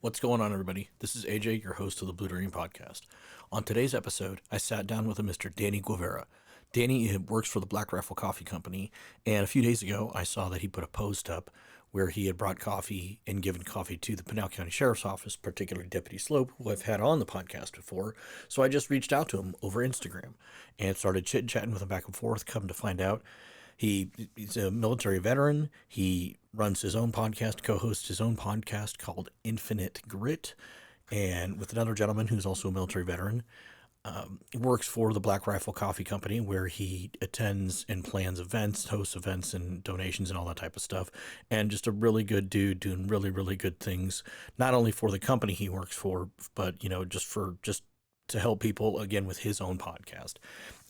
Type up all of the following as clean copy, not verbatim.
What's going on, everybody? This is AJ, your host of the Bluetogreenpodcast. On today's episode, I sat down with a Mr. Danny Guevara. Danny works for the Black Rifle Coffee Company, and a few days ago, I saw that he put a post up where he had brought coffee and given coffee to the Pinal County Sheriff's Office, particularly Deputy Slope, who I've had on the podcast before. So I just reached out to him over Instagram and started chit-chatting with him back and forth, come to find out he's a military veteran. He runs his own podcast, co-hosts his own podcast called Infinite Grit, and with another gentleman who's also a military veteran. He works for the Black Rifle Coffee Company, where he attends and plans events, hosts events and donations and all that type of stuff. And just a really good dude doing really, really good things, not only for the company he works for, but, just to help people, again, with his own podcast.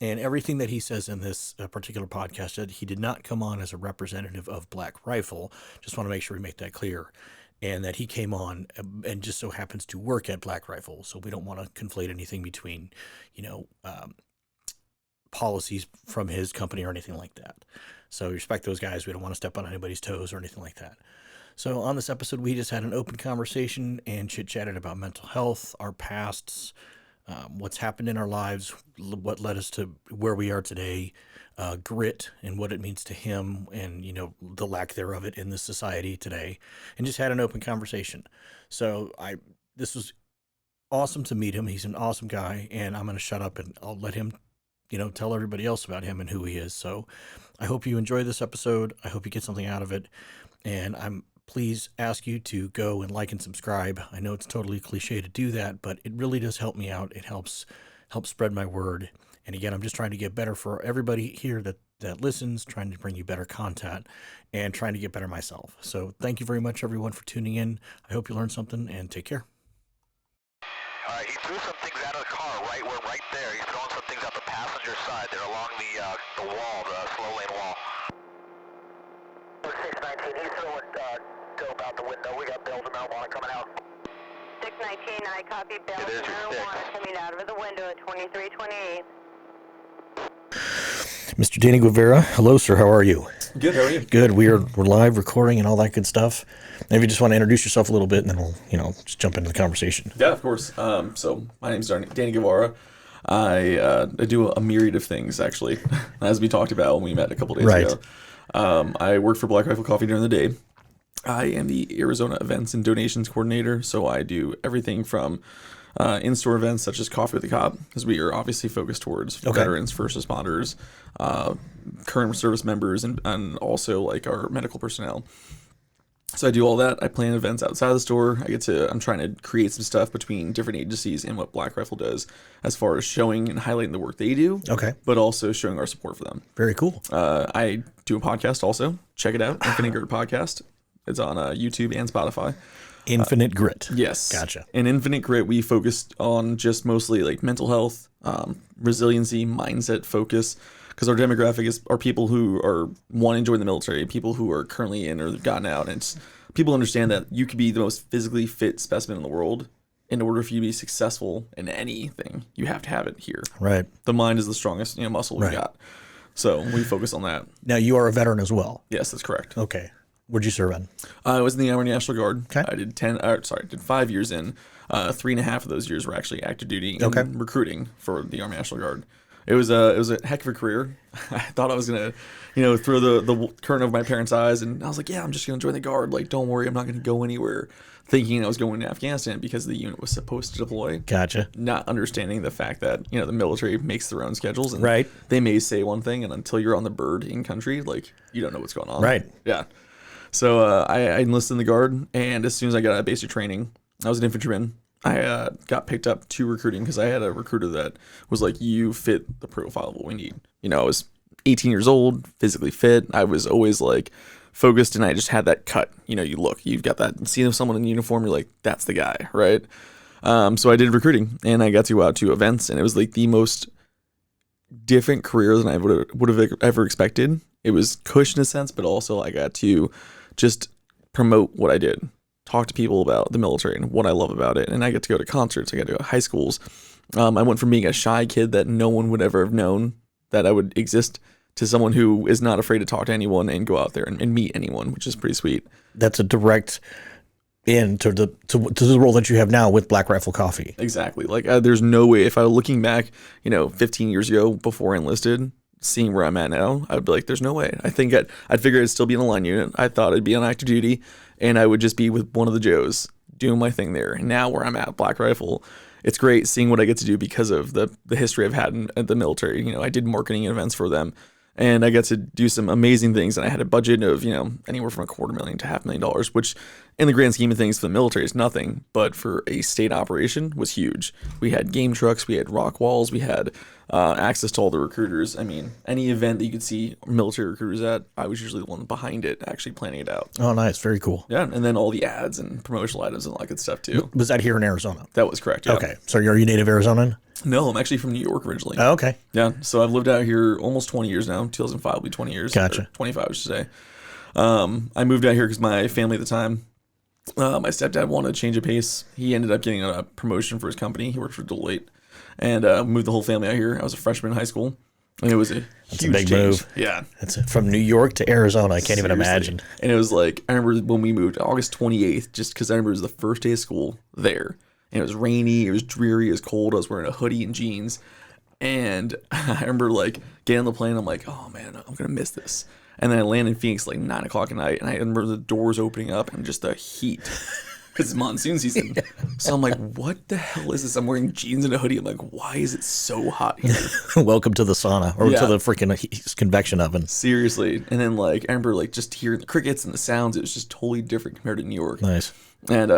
And everything that he says in this particular podcast, that he did not come on as a representative of Black Rifle. Just want to make sure we make that clear. And that he came on and just so happens to work at Black Rifle. So we don't want to conflate anything between, policies from his company or anything like that. So respect those guys. We don't want to step on anybody's toes or anything like that. So on this episode, we just had an open conversation and chit-chatted about mental health, our pasts, what's happened in our lives, what led us to where we are today, grit and what it means to him, and the lack thereof it in this society today, and just had an open conversation. So this was awesome to meet him. He's an awesome guy, and I'm going to shut up and I'll let him tell everybody else about him and who he is. So I hope you enjoy this episode. I hope you get something out of it, and please ask you to go and like and subscribe. I know it's totally cliche to do that, but it really does help me out. It helps spread my word. And again, I'm just trying to get better for everybody here that listens, trying to bring you better content and trying to get better myself. So thank you very much, everyone, for tuning in. I hope you learned something, and take care. All right, he threw some things out of the car right there. He's throwing some things out the passenger side there along the wall, the slow lane wall. 619, he's throwing dope out the window. We got bills and marijuana coming out. 619, I copy bills and marijuana coming out of the window at 2328. Mr. Danny Guevara, hello, sir. How are you? Good. How are you? Good. We're live recording and all that good stuff. Maybe you just want to introduce yourself a little bit, and then we'll just jump into the conversation. Yeah, of course. So my name's Danny Guevara. I do a myriad of things, actually, as we talked about when we met a couple days ago. I work for Black Rifle Coffee during the day. I am the Arizona Events and Donations Coordinator, so I do everything from in-store events such as Coffee with the Cop, because we are obviously focused towards veterans, first responders, current service members, and also like our medical personnel. So I do all that. I plan events outside the store. I'm trying to create some stuff between different agencies and what Black Rifle does as far as showing and highlighting the work they do. Okay. But also showing our support for them. Very cool. I do a podcast also. Check it out. Infinite Grit Podcast. It's on YouTube and Spotify. Infinite Grit. Yes. Gotcha. In Infinite Grit, we focused on just mostly like mental health, resiliency, mindset focus, because our demographic are people who want to join the military, people who are currently in or have gotten out. And people understand that you could be the most physically fit specimen in the world. In order for you to be successful in anything, you have to have it here. Right. The mind is the strongest muscle we got. So we focus on that. Now, you are a veteran as well. Yes, that's correct. Okay. Where'd you serve in? I was in the Army National Guard. Okay. I did 5 years in. 3.5 of those years were actually active duty and recruiting for the Army National Guard. It was a heck of a career. I thought I was gonna, throw the curtain over my parents' eyes, and I was like, yeah, I'm just gonna join the Guard. Like, don't worry, I'm not gonna go anywhere. Thinking I was going to Afghanistan because the unit was supposed to deploy. Gotcha. Not understanding the fact that the military makes their own schedules, and they may say one thing, and until you're on the bird in country, like you don't know what's going on. Right. Yeah. So I enlisted in the Guard, and as soon as I got out of basic training, I was an infantryman. I got picked up to recruiting because I had a recruiter that was like, you fit the profile of what we need. I was 18 years old, physically fit. I was always like focused, and I just had that cut. You've got that. See someone in uniform, you're like, that's the guy, right? So I did recruiting, and I got to go out to events, and it was like the most different career than I would have ever expected. It was cush in a sense, but also I got to just promote what I did, talk to people about the military and what I love about it. And I get to go to concerts. I got to go to high schools. I went from being a shy kid that no one would ever have known that I would exist to someone who is not afraid to talk to anyone and go out there and meet anyone, which is pretty sweet. That's a direct into the role that you have now with Black Rifle Coffee. Exactly. Like there's no way, if I was looking back, 15 years ago before I enlisted, seeing where I'm at now, I'd be like, there's no way. I think I'd figure I'd still be in a line unit. I thought I'd be on active duty, and I would just be with one of the Joes doing my thing there. And now where I'm at, Black Rifle, it's great seeing what I get to do because of the history I've had at the military. I did marketing events for them, and I got to do some amazing things. And I had a budget of, anywhere from $250,000 to $500,000, which in the grand scheme of things for the military is nothing, but for a state operation was huge. We had game trucks, we had rock walls, we had access to all the recruiters. I mean, any event that you could see military recruiters at, I was usually the one behind it, actually planning it out. Oh, nice. Very cool. Yeah, and then all the ads and promotional items and all that good stuff too. Was that here in Arizona? That was correct, yeah. Okay. So are you native Arizonan? No, I'm actually from New York originally. Oh, okay. Yeah, so I've lived out here almost 20 years now. 2005 will be 20 years. Gotcha. 25, I should say. I moved out here because my family at the time, my stepdad wanted to change of pace. He ended up getting a promotion for his company. He worked for Deloitte, and moved the whole family out here. I was a freshman in high school, and it was a huge big change. move. Yeah. That's from New York to Arizona. I can't even imagine. And it was like, I remember when we moved, August 28th, just because I remember it was the first day of school there. And it was rainy, it was dreary, it was cold. I was wearing a hoodie and jeans. And I remember like getting on the plane. I'm like, oh man, I'm going to miss this. And then I landed in Phoenix like 9 o'clock at night. And I remember the doors opening up and just the heat. Because it's monsoon season. Yeah. So I'm like, what the hell is this? I'm wearing jeans and a hoodie. I'm like, why is it so hot here? Welcome to the sauna or to the freaking convection oven. Seriously. And then like, I remember like just hearing the crickets and the sounds. It was just totally different compared to New York. Nice. And,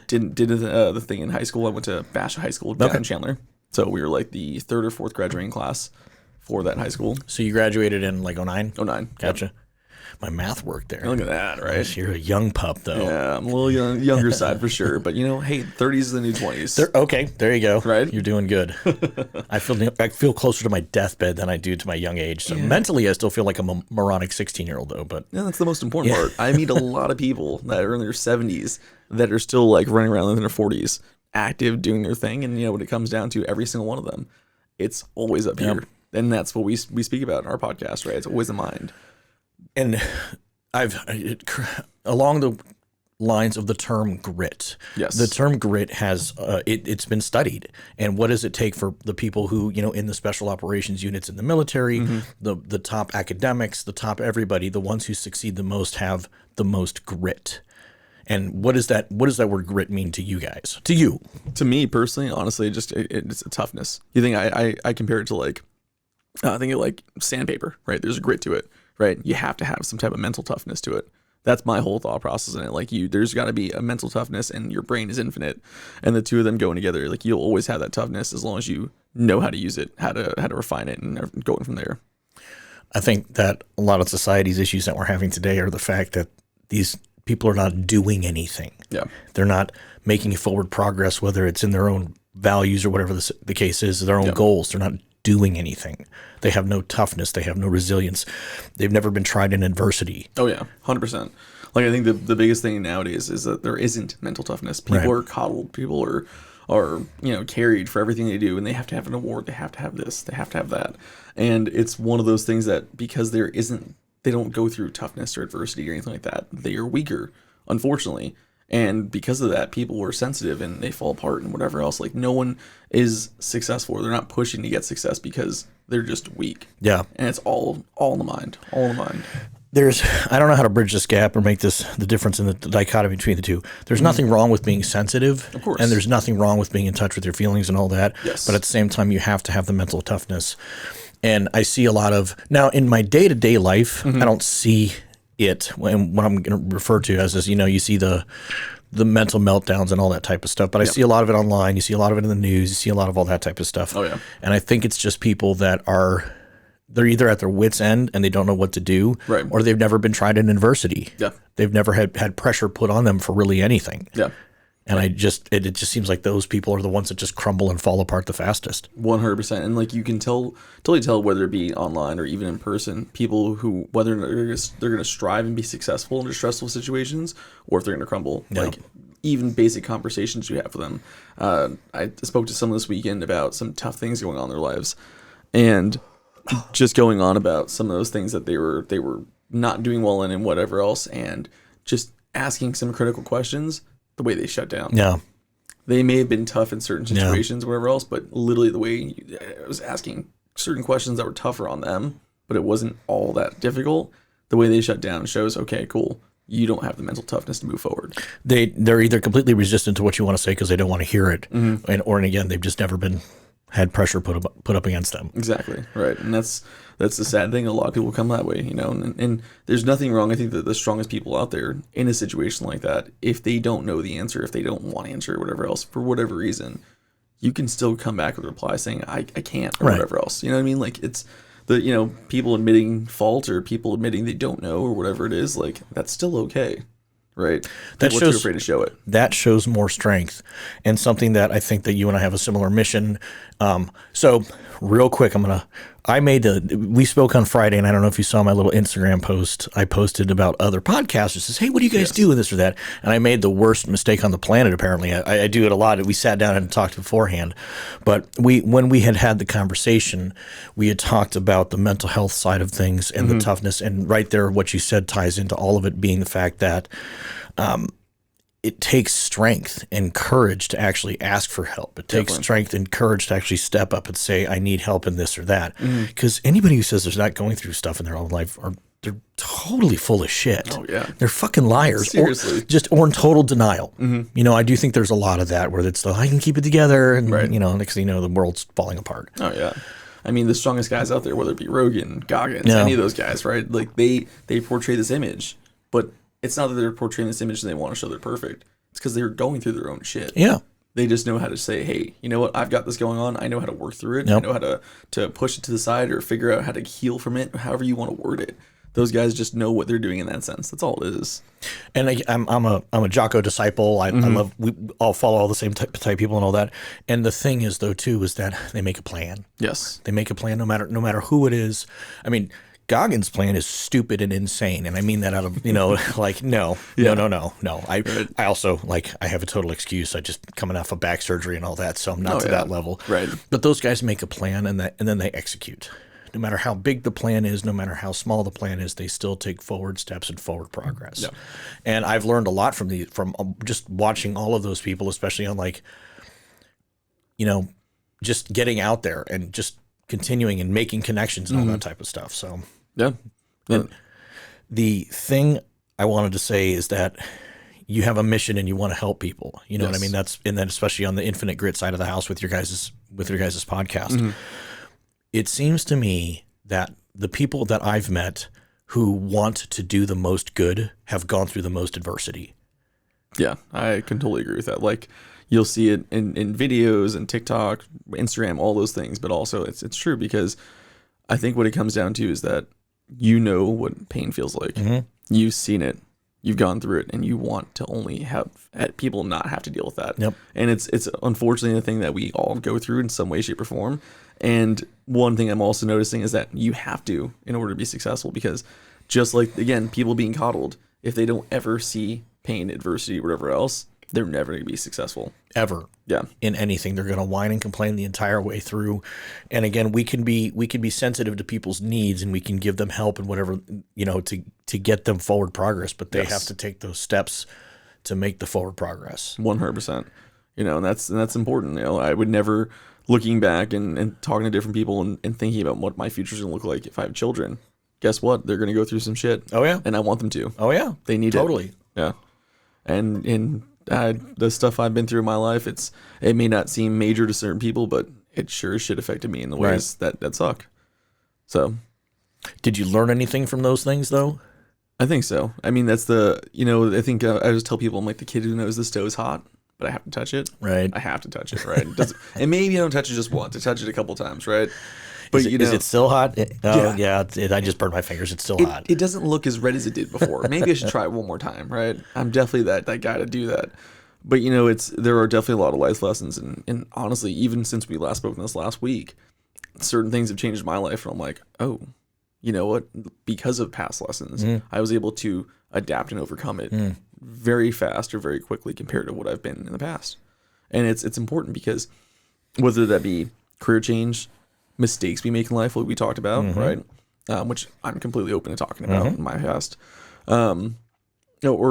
did the thing in high school. I went to Bash High School down in Chandler. So we were like the 3rd or 4th graduating class for that high school. So you graduated in like 09? 09. Gotcha. Yep. My math worked there. Look at that, right? You're a young pup, though. Yeah, I'm a little younger side for sure. But, hey, 30s is the new 20s. Okay, there you go. Right? You're doing good. I feel closer to my deathbed than I do to my young age. So mentally, I still feel like I'm a moronic 16-year-old, though. But yeah, that's the most important part. I meet a lot of people that are in their 70s that are still like running around in their 40s, active, doing their thing. And, when it comes down to every single one of them, it's always up here. And that's what we speak about in our podcast, right? It's always the mind. And along the lines of the term grit. Yes. The term grit has it's been studied. And what does it take for the people who, in the special operations units in the military, the top academics, the top everybody, the ones who succeed the most have the most grit. And what does that word grit mean to you guys? To you? To me personally, honestly, just it's a toughness. You think I compare it to like I think of like sandpaper, right? There's a grit to it. Right, you have to have some type of mental toughness to it. That's my whole thought process in it. Like there's got to be a mental toughness, and your brain is infinite, and the two of them going together. Like you'll always have that toughness as long as you know how to use it, how to refine it, and going from there. I think that a lot of society's issues that we're having today are the fact that these people are not doing anything. Yeah, they're not making forward progress, whether it's in their own values or whatever the case is, their own goals. They're not doing anything. They have no toughness. They have no resilience. They've never been tried in adversity. Oh yeah, 100%. Like I think the biggest thing nowadays is that there isn't mental toughness. People are coddled. People are carried for everything they do, and they have to have an award. They have to have this. They have to have that. And it's one of those things that because they don't go through toughness or adversity or anything like that. They are weaker, unfortunately. And because of that, people are sensitive and they fall apart and whatever else. Like no one is successful. They're not pushing to get success because they're just weak. Yeah. And it's all in the mind. All in the mind. I don't know how to bridge this gap or make the difference in the dichotomy between the two. There's nothing wrong with being sensitive. Of course. And there's nothing wrong with being in touch with your feelings and all that. Yes. But at the same time, you have to have the mental toughness. And I see a lot of, now in my day-to-day life, I don't see it, and what I'm going to refer to as is, you see the mental meltdowns and all that type of stuff. But I see a lot of it online. You see a lot of it in the news. You see a lot of all that type of stuff. Oh, yeah. And I think it's just people that they're either at their wits' end and they don't know what to do, right, or they've never been tried in adversity. Yeah. They've never had pressure put on them for really anything. Yeah. And it just seems like those people are the ones that just crumble and fall apart the fastest. 100%. And like you can totally tell whether it be online or even in person, people who whether they're going to strive and be successful under stressful situations or if they're going to crumble. Yeah. Like even basic conversations you have with them. I spoke to someone this weekend about some tough things going on in their lives, and just going on about some of those things that they were not doing well in and whatever else, and just asking some critical questions. the way they shut down. Yeah. They may have been tough in certain situations, whatever else, but literally the way I was asking certain questions that were tougher on them, but it wasn't all that difficult. The way they shut down shows, okay, cool. You don't have the mental toughness to move forward. They're either completely resistant to what you want to say because they don't want to hear it, or again, they've just never had pressure put up against them. Exactly, right. And that's the sad thing. A lot of people come that way, you know, and there's nothing wrong. I think that the strongest people out there in a situation like that, if they don't know the answer, if they don't want to answer, whatever else, for whatever reason, you can still come back with a reply saying, I can't, or whatever else. You know what I mean? Like, it's the, you know, people admitting fault or people admitting they don't know or whatever it is, like, that's still okay. Right. People are too afraid to show it. That shows more strength, and something that I think that you and I have a similar mission. So real quick, we spoke on Friday, and I don't know if you saw my little Instagram post. I posted about other podcasters. Says, hey, what do you guys do with this or that? And I made the worst mistake on the planet. Apparently, I do it a lot. We sat down and talked beforehand, but when we had the conversation, we had talked about the mental health side of things and the toughness. And right there, what you said ties into all of it, being the fact that it takes strength and courage to actually ask for help. It takes strength and courage to actually step up and say, I need help in this or that. Because anybody who says they're not going through stuff in their own life, they're totally full of shit. Oh, yeah. They're fucking liars. Seriously. Or in total denial. You know, I do think there's a lot of that where it's I can keep it together. And, you know, next thing you know, the world's falling apart. Oh, yeah. I mean, the strongest guys out there, whether it be Rogan, Goggins, any of those guys, right? Like, they portray this image, but it's not that they're portraying this image and they want to show they're perfect. It's because they're going through their own shit. Yeah. They just know how to say, hey, you know what? I've got this going on. I know how to work through it. I know how to push it to the side or figure out how to heal from it, however you want to word it. Those guys just know what they're doing in that sense. That's all it is. And I'm a Jocko disciple. I love, we all follow all the same type people and all that. And the thing is, though, too, is that they make a plan. Yes. They make a plan no matter who it is. I mean, Goggins' plan is stupid and insane, and I mean that out of, you know, like, no. I also, like, I have a total excuse. I just coming off of back surgery and all that, so I'm not to that level. Right. But those guys make a plan, and then they execute. No matter how big the plan is, no matter how small the plan is, they still take forward steps and forward progress. Yeah. And I've learned a lot from just watching all of those people, especially on, like, you know, just getting out there and just continuing and making connections and all that type of stuff. So yeah. The thing I wanted to say is that you have a mission and you want to help people. You know what I mean? And then especially on the Infinite Grit side of the house with your guys' podcast. It seems to me that the people that I've met who want to do the most good have gone through the most adversity. Yeah, I can totally agree with that. Like, you'll see it in videos and TikTok, Instagram, all those things. But also it's true, because I think what it comes down to is that you know what pain feels like. You've seen it. You've gone through it, and you want to only have people not have to deal with that. Yep. And it's unfortunately a thing that we all go through in some way, shape, or form. And one thing I'm also noticing is that you have to in order to be successful, because just like, again, people being coddled, if they don't ever see pain, adversity, whatever else, they're never going to be successful. Ever. Yeah. In anything. They're going to whine and complain the entire way through. And again, we can be sensitive to people's needs, and we can give them help and whatever, you know, to get them forward progress, but they have to take those steps to make the forward progress. 100%. You know, and that's important. You know, I would never, looking back and talking to different people and thinking about what my future's going to look like if I have children, guess what? They're going to go through some shit. Oh, yeah. And I want them to. Oh, yeah. They need totally. it. Yeah. And in the stuff I've been through in my life, it may not seem major to certain people, but it sure as shit affected me in the ways that suck. So, did you learn anything from those things, though? I think so. I mean, that's I think I just tell people, I'm like the kid who knows the stove's hot, but I have to touch it. Right. I have to touch it. Right. And maybe I don't touch it just once. I touch it a couple times. Right. But is it still hot? I just burned my fingers. It's still hot. It doesn't look as red as it did before. Maybe I should try it one more time, right? I'm definitely that guy to do that. But, you know, there are definitely a lot of life lessons. And honestly, even since we last spoke this last week, certain things have changed my life. And I'm like, oh, you know what? Because of past lessons, I was able to adapt and overcome it very fast or very quickly compared to what I've been in the past. And it's important, because whether that be career change, mistakes we make in life, like we talked about, right? Which I'm completely open to talking about in my past, or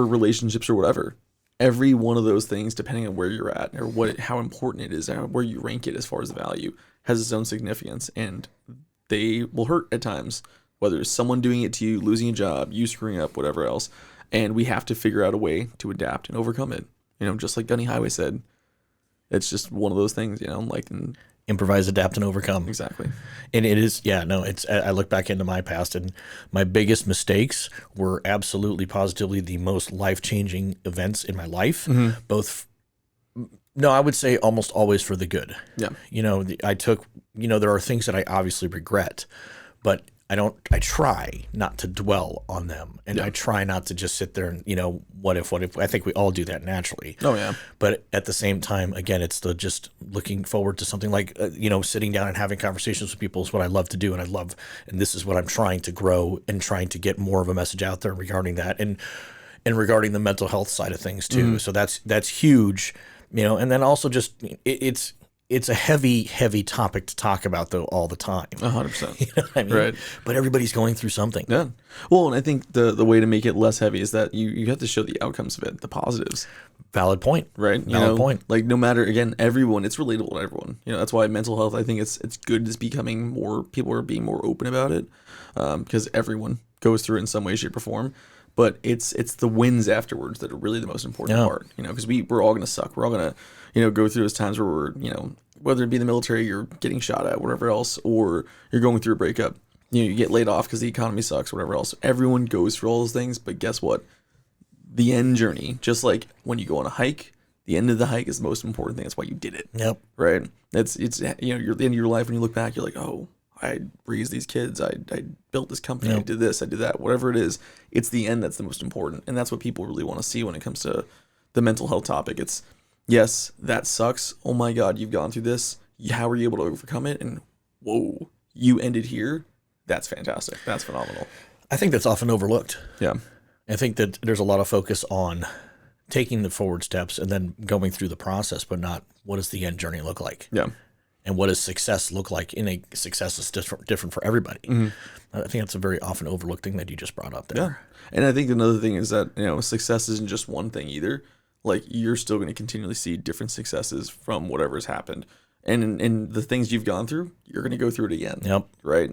relationships or whatever. every one of those things, depending on where you're at or how important it is, or where you rank it as far as the value, has its own significance, and they will hurt at times, whether it's someone doing it to you, losing a job, you screwing up, whatever else. And we have to figure out a way to adapt and overcome it. Just like Gunny Highway said, it's just one of those things, Improvise, adapt, and overcome. Exactly. And it is, I look back into my past, and my biggest mistakes were absolutely positively the most life-changing events in my life, I would say almost always for the good. Yeah. There are things that I obviously regret, but I try not to dwell on them, and I try not to just sit there and, what if, I think we all do that naturally. Oh yeah. But at the same time, again, it's the just looking forward to something like, sitting down and having conversations with people is what I love to do. And this is what I'm trying to grow and trying to get more of a message out there regarding that and regarding the mental health side of things too. So that's huge, and then also just it's a heavy, heavy topic to talk about, though, all the time. 100%. You know what I mean? Right. But everybody's going through something. Yeah. Well, and I think the way to make it less heavy is that you have to show the outcomes of it, the positives. Valid point. Right. Valid point. Like no matter, again, everyone, it's relatable to everyone. That's why mental health, I think it's good. It's becoming more, people are being more open about it, because everyone goes through it in some way, shape, or form. But it's the wins afterwards that are really the most important part, because we're all going to suck. We're all going to, go through those times where we're, whether it be the military, you're getting shot at, whatever else, or you're going through a breakup, you get laid off because the economy sucks, whatever else. Everyone goes through all those things, but guess what? The end journey, just like when you go on a hike, the end of the hike is the most important thing. That's why you did it. Yep. Right? It's you're the end of your life when you look back, you're like, oh, I raised these kids, I built this company, I did this, I did that, whatever it is. It's the end that's the most important. And that's what people really want to see when it comes to the mental health topic. It's, yes, that sucks. Oh my God, you've gone through this. How were you able to overcome it? And whoa, you ended here. That's fantastic. That's phenomenal. I think that's often overlooked. Yeah. I think that there's a lot of focus on taking the forward steps and then going through the process, but not what does the end journey look like? Yeah. And what does success look like? Success is different for everybody. I think that's a very often overlooked thing that you just brought up there. Yeah. And I think another thing is that, success isn't just one thing either. Like, you're still going to continually see different successes from whatever's happened. And the things you've gone through, you're going to go through it again. Yep. Right?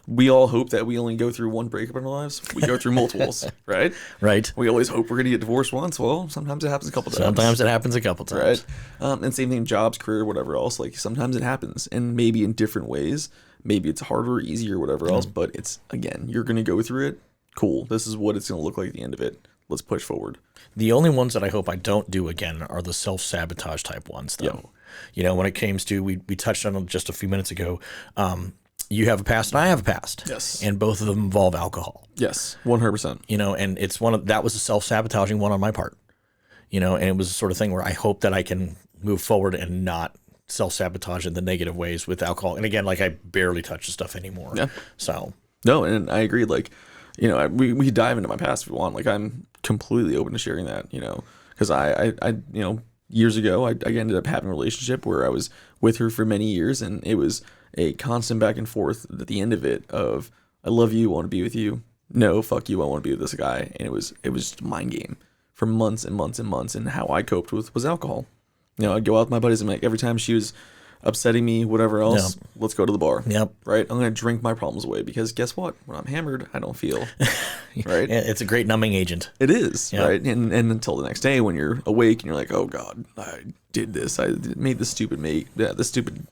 We all hope that we only go through one breakup in our lives. We go through multiples, right? Right. We always hope we're going to get divorced once. Well, sometimes it happens a couple times. Sometimes it happens a couple times. Right. And same thing, jobs, career, whatever else. Like, sometimes it happens, and maybe in different ways. Maybe it's harder, easier, whatever else. But it's, again, you're going to go through it. Cool. This is what it's going to look like at the end of it. Let's push forward. The only ones that I hope I don't do again are the self-sabotage type ones, though. Yeah. When it comes to, we touched on it just a few minutes ago, you have a past and I have a past. Yes. And both of them involve alcohol. Yes, 100%. And it's that was a self-sabotaging one on my part, and it was the sort of thing where I hope that I can move forward and not self-sabotage in the negative ways with alcohol. And again, like, I barely touch the stuff anymore. Yeah. So. No, and I agree. Like, we dive into my past if we want. Like, I'm completely open to sharing that, because I years ago, I ended up having a relationship where I was with her for many years, and it was a constant back and forth at the end of it of, I love you, want to be with you. No, fuck you, I want to be with this guy. And it was just a mind game for months and months and months. And how I coped with was alcohol. I'd go out with my buddies and, like, every time she was upsetting me, whatever else, let's go to the bar. Yep. Right? I'm going to drink my problems away, because guess what? When I'm hammered, I don't feel. Right? It's a great numbing agent. It is. Yep. Right? And until the next day when you're awake and you're like, oh God, I did this. I made the stupid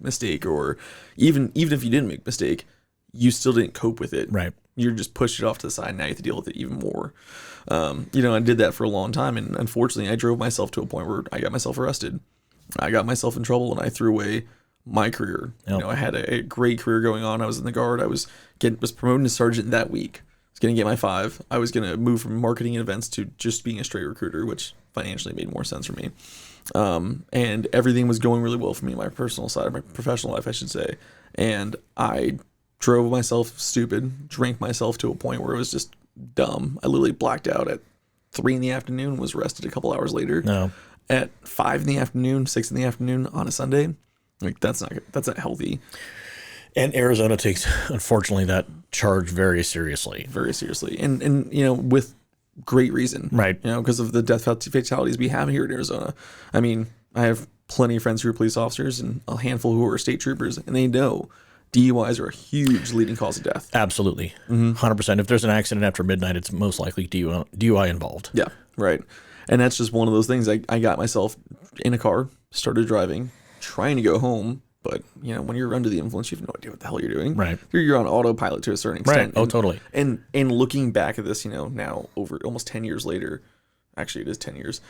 mistake. Or even if you didn't make a mistake, you still didn't cope with it. Right. You're just pushed it off to the side. Now you have to deal with it even more. I did that for a long time. And unfortunately, I drove myself to a point where I got myself arrested. I got myself in trouble, and I threw away my career. Yep. I had a great career going on. I was in the Guard. I was promoted to sergeant that week. I was going to get my 5. I was going to move from marketing and events to just being a straight recruiter, which financially made more sense for me. And everything was going really well for me, my personal side, my professional life, I should say. And I drove myself stupid, drank myself to a point where it was just dumb. I literally blacked out at 3 p.m, was arrested a couple hours later. No. At 5 p.m, 6 p.m. on a Sunday. Like, that's not healthy. And Arizona takes, unfortunately, that charge very seriously. Very seriously. And with great reason. Right. You know, because of the death fatalities we have here in Arizona. I mean, I have plenty of friends who are police officers and a handful who are state troopers, and they know DUIs are a huge leading cause of death. Absolutely. 100%. If there's an accident after midnight, it's most likely DUI involved. Yeah, right. And that's just one of those things. I got myself in a car, started driving, trying to go home. But, you know, when you're under the influence, you have no idea what the hell you're doing. Right. You're on autopilot to a certain extent. Right. Oh, totally. And looking back at this, you know, now over almost 10 years later, actually it is 10 years,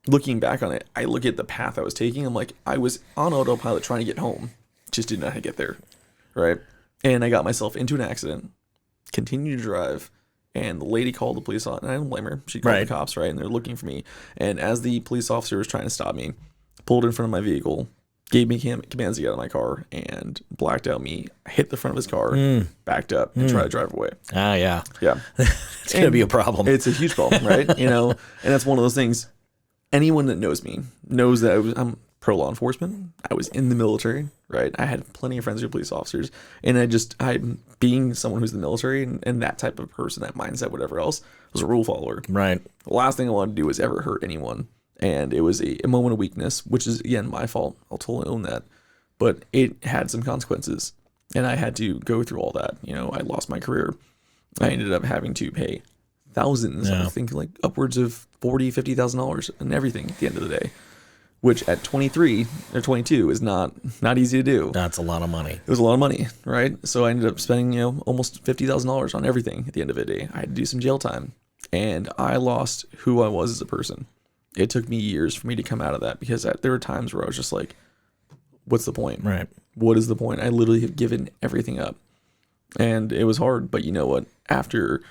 looking back on it, I look at the path I was taking. I'm like, I was on autopilot trying to get home. Just didn't know how to get there. Right. And I got myself into an accident, continued to drive. And the lady called the police on, and I don't blame her. She called the cops, right? And they're looking for me. And as the police officer was trying to stop me, pulled in front of my vehicle, gave me commands to get out of my car, and blacked out me, hit the front of his car, backed up, and tried to drive away. Ah, yeah. Yeah. It's going to be a problem. It's a huge problem, right? You know, and that's one of those things. Anyone that knows me knows that I'm pro law enforcement. I was in the military, right? I had plenty of friends who were police officers. And I being someone who's in the military and that type of person, that mindset, whatever else, was a rule follower. Right. The last thing I wanted to do was ever hurt anyone. And it was a moment of weakness, which is, again, my fault. I'll totally own that. But it had some consequences. And I had to go through all that. You know, I lost my career. I ended up having to pay thousands, I think like upwards of $40,000, $50,000 and everything at the end of the day. Which at 23 or 22 is not easy to do. That's a lot of money. It was a lot of money, right? So I ended up spending, you know, almost $50,000 on everything at the end of the day. I had to do some jail time. And I lost who I was as a person. It took me years for me to come out of that because there were times where I was just like, what's the point? Right. What is the point? I literally have given everything up. And it was hard. But you know what? After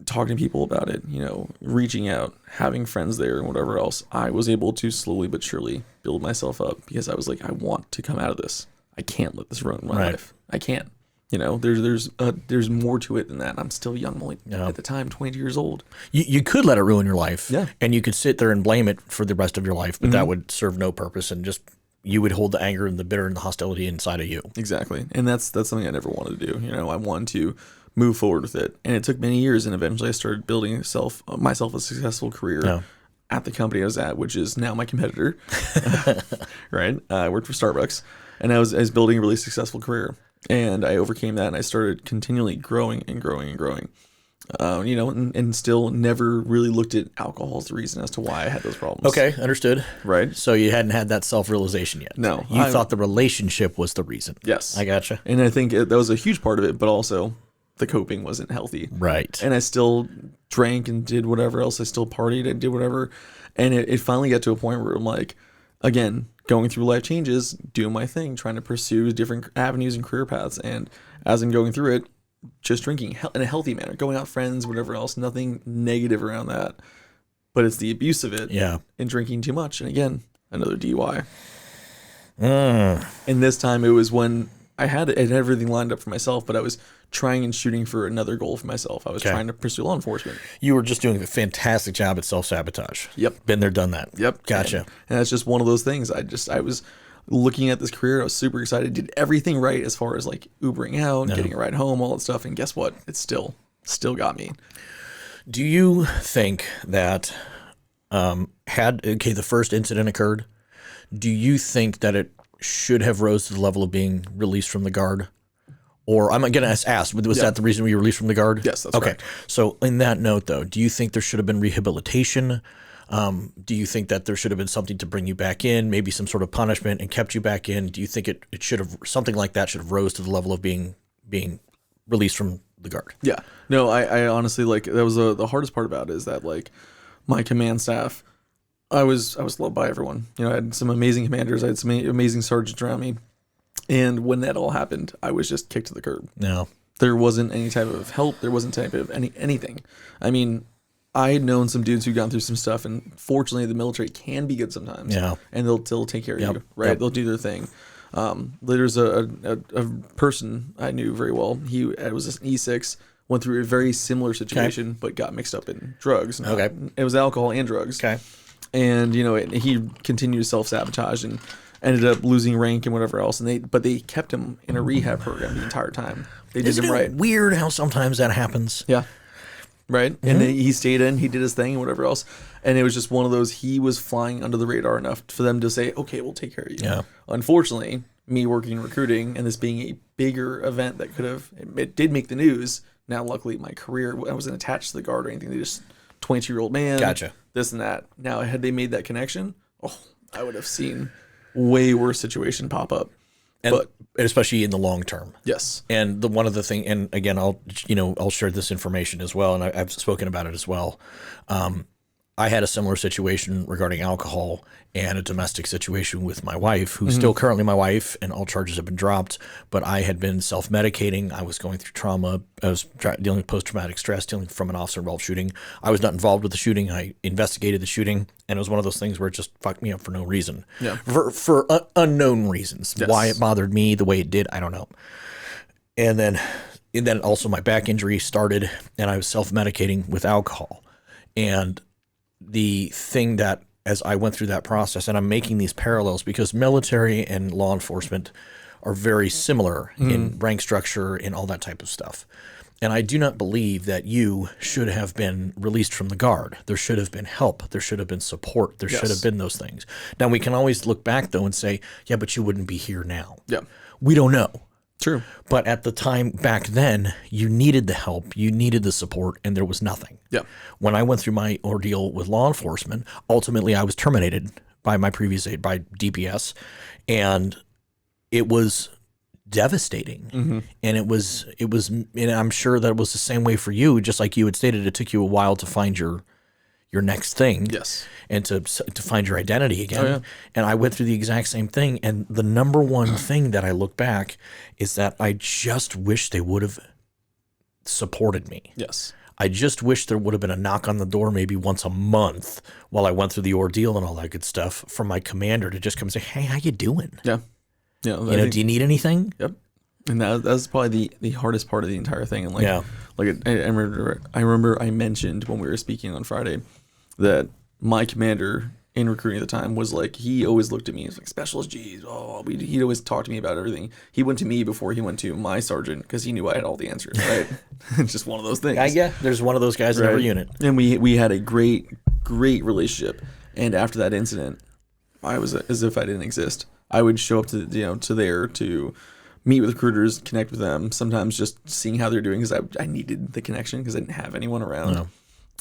talking to people about it, you know, reaching out, having friends there and whatever else, I was able to slowly but surely build myself up because I was like, I want to come out of this. I can't let this ruin my life. I can't. You know, there's more to it than that. I'm still young. I'm only at the time 22 years old. You could let it ruin your life. Yeah. And you could sit there and blame it for the rest of your life, but that would serve no purpose, and just you would hold the anger and the bitter and the hostility inside of you. Exactly. And that's something I never wanted to do. You know, I wanted to move forward with it. And it took many years, and eventually I started building myself a successful career at the company I was at, which is now my competitor. Right? I worked for Starbucks, and I was building a really successful career. And I overcame that, and I started continually growing and growing and growing. You know, and still never really looked at alcohol as the reason as to why I had those problems. Okay, understood. Right. So you hadn't had that self-realization yet. No. You thought the relationship was the reason. Yes. I gotcha. And I think that was a huge part of it, but also the coping wasn't healthy. Right. And I still drank and did whatever else. I still partied and did whatever. And it finally got to a point where I'm like, again, going through life changes, doing my thing, trying to pursue different avenues and career paths. And as I'm going through it, just drinking in a healthy manner, going out friends, whatever else, nothing negative around that. But it's the abuse of it and drinking too much. And again, another DUI. And this time it was when I had everything lined up for myself, but I was trying and shooting for another goal for myself. I was trying to pursue law enforcement. You were just doing a fantastic job at self-sabotage. Yep. Been there, done that. Yep. Gotcha. And that's just one of those things. I was looking at this career. I was super excited. Did everything right as far as like Ubering out, getting a ride home, all that stuff. And guess what? It still got me. Do you think that the first incident occurred, do you think that it should have rose to the level of being released from the Guard? Or I'm going to ask, was that the reason we were released from the Guard? Yes, that's correct. So in that note, though, do you think there should have been rehabilitation? Do you think that there should have been something to bring you back in, maybe some sort of punishment and kept you back in? Do you think it should have, something like that should have rose to the level of being released from the Guard? Yeah. No, I honestly, like, that was the hardest part about it is that, like, my command staff, I was loved by everyone. You know, I had some amazing commanders. I had some amazing sergeants around me. And when that all happened, I was just kicked to the curb. No. There wasn't any type of help. There wasn't type of anything. I mean, I had known some dudes who'd gone through some stuff, and fortunately the military can be good sometimes. Yeah. And they'll take care of you, right? Yep. They'll do their thing. There's a person I knew very well. He was an E6, went through a very similar situation, but got mixed up in drugs. Okay. It was alcohol and drugs. Okay. And, you know, he continued to self-sabotage and ended up losing rank and whatever else. But they kept him in a rehab program the entire time. They did him right. Weird how sometimes that happens? Yeah. Right. And then he stayed in, he did his thing and whatever else. And it was just one of those, he was flying under the radar enough for them to say, okay, we'll take care of you. Yeah. Unfortunately, me working in recruiting and this being a bigger event that could have, it did make the news. Now, luckily, my career, I wasn't attached to the guard or anything. They just, 22-year-old man. Gotcha. This and that. Now, had they made that connection, I would have seen way worse situation pop up. And especially in the long term. Yes. And one of the thing, and again, I'll share this information as well, and I've spoken about it as well. I had a similar situation regarding alcohol and a domestic situation with my wife, who's still currently my wife, and all charges have been dropped. But I had been self-medicating. I was going through trauma. I was dealing with post-traumatic stress, dealing from an officer-involved shooting. I was not involved with the shooting. I investigated the shooting, and it was one of those things where it just fucked me up for no reason. Yeah. For unknown reasons. Yes. Why it bothered me the way it did, I don't know. And then also my back injury started, and I was self-medicating with alcohol. And the thing that, as I went through that process, and I'm making these parallels because military and law enforcement are very similar in rank structure and all that type of stuff. And I do not believe that you should have been released from the guard. There should have been help. There should have been support. There should have been those things. Now, we can always look back, though, and say, yeah, but you wouldn't be here now. Yeah. We don't know. True. But at the time back then, you needed the help, you needed the support, and there was nothing. Yeah. When I went through my ordeal with law enforcement, ultimately I was terminated by my previous aide, by DPS, and it was devastating. And it was, and I'm sure that it was the same way for you. Just like you had stated, it took you a while to find your next thing. Yes. And to find your identity again. Oh, yeah. And I went through the exact same thing. And the number one thing that I look back is that I just wish they would have supported me. Yes. I just wish there would have been a knock on the door maybe once a month while I went through the ordeal and all that good stuff from my commander to just come and say, hey, how you doing? Yeah. Yeah. Do you need anything? Yep. And that's probably the hardest part of the entire thing. And I remember I mentioned when we were speaking on Friday that my commander in recruiting at the time was like, he always looked at me as like, Specialist G's. He'd always talk to me about everything. He went to me before he went to my sergeant because he knew I had all the answers, right? It's just one of those things. Yeah, there's one of those guys in every unit. And we had a great relationship. And after that incident, I was as if I didn't exist. I would show up to there to meet with recruiters, connect with them, sometimes just seeing how they're doing because I needed the connection because I didn't have anyone around. No.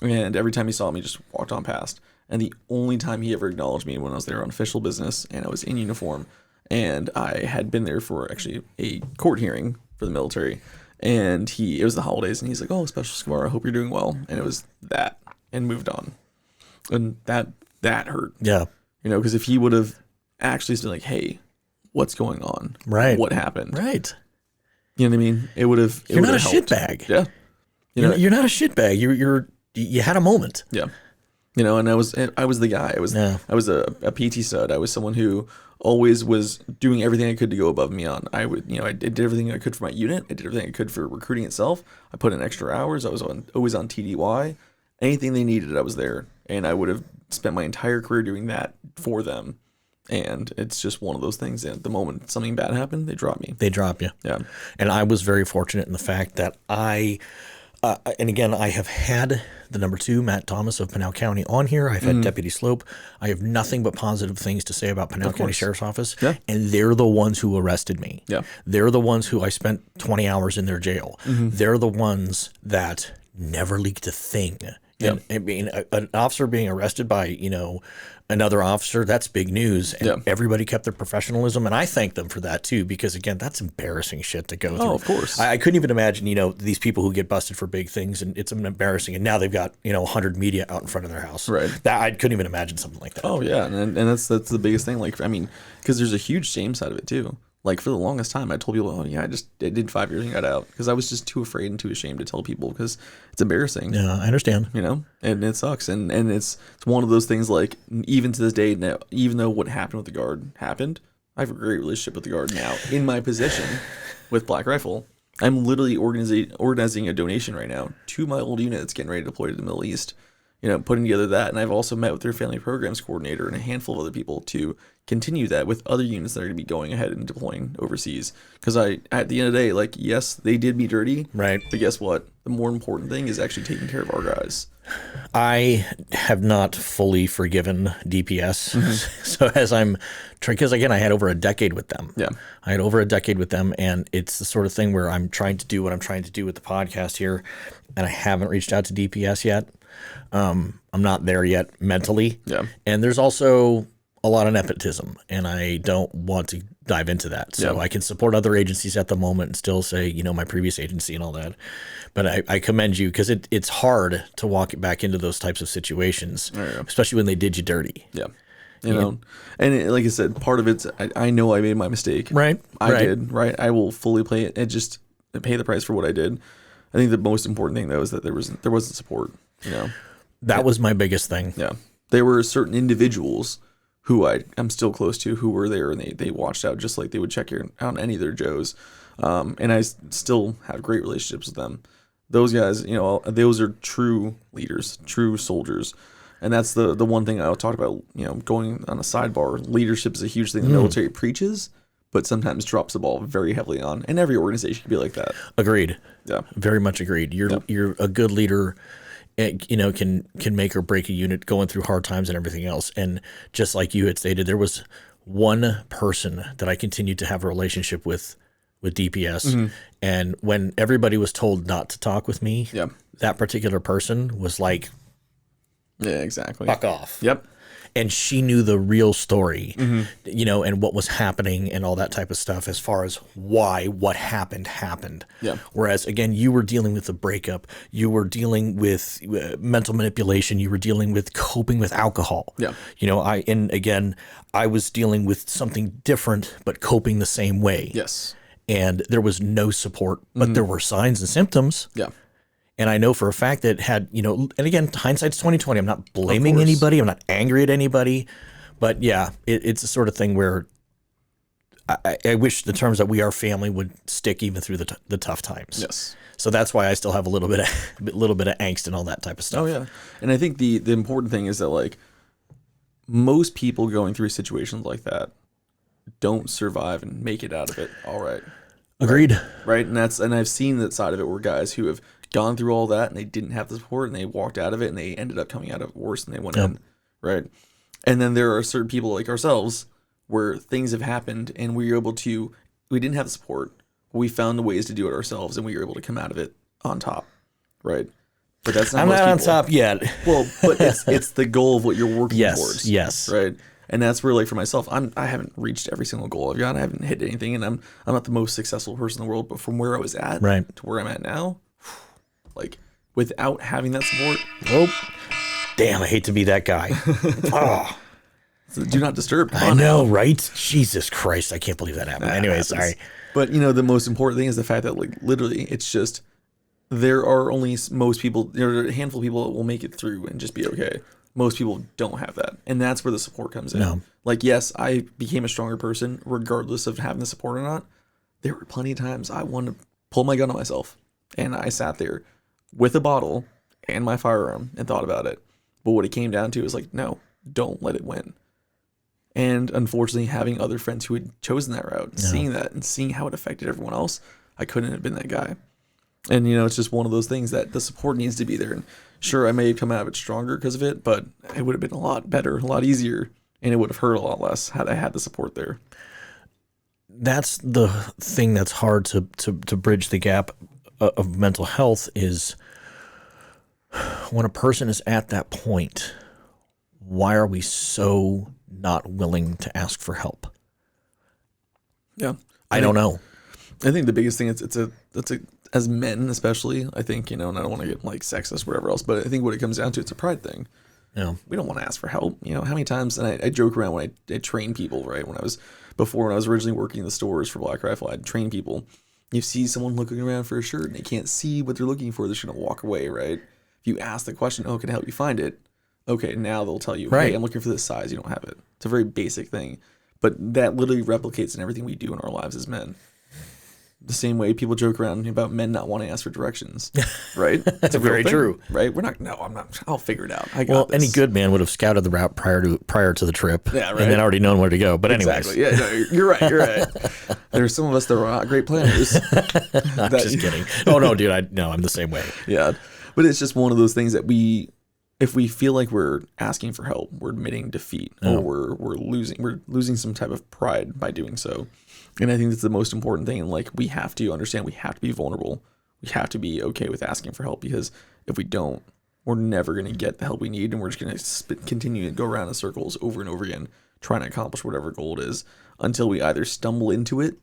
And every time he saw me, just walked on past. And the only time he ever acknowledged me when I was there on official business and I was in uniform and I had been there for actually a court hearing for the military. And it was the holidays and he's like, oh, Specialist Guevara, I hope you're doing well. And it was that and moved on. And that hurt. Yeah. Because if he would have actually been like, hey, what's going on? Right. What happened? Right. You know what I mean? It would have. You're not a shitbag. Yeah. You're not a shitbag. You had a moment. Yeah. And I was the guy. I was a PT stud. I was someone who always was doing everything I could to go above and beyond. I did everything I could for my unit. I did everything I could for recruiting itself. I put in extra hours. I was always on TDY. Anything they needed, I was there. And I would have spent my entire career doing that for them. And it's just one of those things that at the moment something bad happened, they drop me. They drop you. Yeah. And I was very fortunate in the fact that and again, I have had the number 2, Matt Thomas of Pinal County on here. I've had Deputy Slope. I have nothing but positive things to say about Pinal County Sheriff's Office. Yeah. And they're the ones who arrested me. Yeah. They're the ones who I spent 20 hours in their jail. They're the ones that never leaked a thing. And I mean, an officer being arrested by, another officer, that's big news. And everybody kept their professionalism. And I thank them for that too, because again, that's embarrassing shit to go through. Oh, of course. I couldn't even imagine, these people who get busted for big things and it's embarrassing. And now they've got, 100 media out in front of their house. Right. I couldn't even imagine something like that. Oh yeah. And that's the biggest thing. Like, I mean, because there's a huge shame side of it too. Like for the longest time, I told people, "Oh yeah, I did 5 years and got out," because I was just too afraid and too ashamed to tell people because it's embarrassing. Yeah, I understand. And it sucks, and it's one of those things. Like even to this day, now, even though what happened with the guard happened, I have a great relationship with the guard now. In my position with Black Rifle, I'm literally organizing a donation right now to my old unit that's getting ready to deploy to the Middle East. putting together that. And I've also met with their family programs coordinator and a handful of other people to continue that with other units that are going to be going ahead and deploying overseas. Because at the end of the day, like, yes, they did me dirty. Right. But guess what? The more important thing is actually taking care of our guys. I have not fully forgiven DPS. So because again, I had over a decade with them. Yeah. I had over a decade with them, and it's the sort of thing where I'm trying to do what I'm trying to do with the podcast here, and I haven't reached out to DPS yet. I'm not there yet mentally. Yeah. And there's also a lot of nepotism, and I don't want to dive into that. So I can support other agencies at the moment and still say, my previous agency and all that. But I commend you, because it's hard to walk back into those types of situations, especially when they did you dirty. Yeah. Like I said, part of it's, I know I made my mistake. Right. I did. Right. I will fully play it and just pay the price for what I did. I think the most important thing, though, is that there wasn't support. That was my biggest thing. Yeah. There were certain individuals who I'm still close to, who were there, and they watched out just like they would check out any of their Joes. And I still have great relationships with them. Those guys, those are true leaders, true soldiers. And that's the one thing I talked about, going on a sidebar. Leadership is a huge thing the military preaches, but sometimes drops the ball very heavily on. And every organization can be like that. Agreed. Yeah. Very much agreed. You're a good leader. Can make or break a unit going through hard times and everything else. And just like you had stated, there was one person that I continued to have a relationship with DPS. And when everybody was told not to talk with me, that particular person was like, yeah, exactly. Fuck off. Yep. And she knew the real story, and what was happening and all that type of stuff as far as what happened. Yeah. Whereas, again, you were dealing with the breakup. You were dealing with mental manipulation. You were dealing with coping with alcohol. Yeah. I was dealing with something different, but coping the same way. Yes. And there was no support, but there were signs and symptoms. Yeah. And I know for a fact that and again, hindsight's 20/20. I'm not blaming anybody. I'm not angry at anybody, but yeah, it's the sort of thing where I wish the terms that we are family would stick even through the tough times. Yes. So that's why I still have a little bit of angst and all that type of stuff. Oh yeah. And I think the important thing is that, like, most people going through situations like that don't survive and make it out of it all right. Agreed. Right. And I've seen that side of it where guys who have gone through all that and they didn't have the support and they walked out of it and they ended up coming out of it worse than they went in. Right. And then there are certain people like ourselves where things have happened and we didn't have the support. We found ways to do it ourselves and we were able to come out of it on top. Right. But that's not I'm most not on people. top yet. Well, but it's the goal of what you're working towards. Yes. Right. And that's where, like, for myself, I haven't reached every single goal I've got. I haven't hit anything, and I'm not the most successful person in the world. But from where I was at to where I'm at now, like, without having that support, damn, I hate to be that guy. So do not disturb. I know, right? Jesus Christ, I can't believe that happened. Anyway, sorry. But the most important thing is the fact that, like, literally, it's just there are only most people. There are a handful of people that will make it through and just be okay. Most people don't have that. And that's where the support comes in. No. Like, yes, I became a stronger person regardless of having the support or not. There were plenty of times I wanted to pull my gun on myself. And I sat there with a bottle and my firearm and thought about it. But what it came down to is, like, no, don't let it win. And unfortunately, having other friends who had chosen that route, seeing that and seeing how it affected everyone else, I couldn't have been that guy. And, it's just one of those things that the support needs to be there. And sure, I may have come out of it stronger because of it, but it would have been a lot better, a lot easier, and it would have hurt a lot less had I had the support there. That's the thing that's hard to bridge the gap of mental health is when a person is at that point, why are we so not willing to ask for help? Yeah. I don't know. I think the biggest thing is it's a as men especially, I think, and I don't want to get like sexist or whatever else, but I think what it comes down to, it's a pride thing. Yeah. We don't want to ask for help. How many times, and I joke around when I train people, right? When I was originally working in the stores for Black Rifle, I'd train people. You see someone looking around for a shirt and they can't see what they're looking for, they're just going to walk away, right? If you ask the question, can I help you find it? Okay, now they'll tell you, hey, I'm looking for this size, you don't have it. It's a very basic thing. But that literally replicates in everything we do in our lives as men. the same way people joke around about men not wanting to ask for directions, right? That's very true, right? I'm not. I'll figure it out. I got this. Any good man would have scouted the route prior to the trip, Yeah, right. and then already known where to go. But anyways, exactly. Yeah, no, you're right. There's some of us that are not great planners. I'm just kidding. Oh no, dude, I'm the same way. Yeah, but it's just one of those things that if we feel like we're asking for help, we're admitting defeat, or we're losing some type of pride by doing so. And I think that's the most important thing. And like, we have to understand, we have to be vulnerable. We have to be okay with asking for help, because if we don't, we're never going to get the help we need, and we're just going to continue to go around in circles over and over again, trying to accomplish whatever goal it is, until we either stumble into it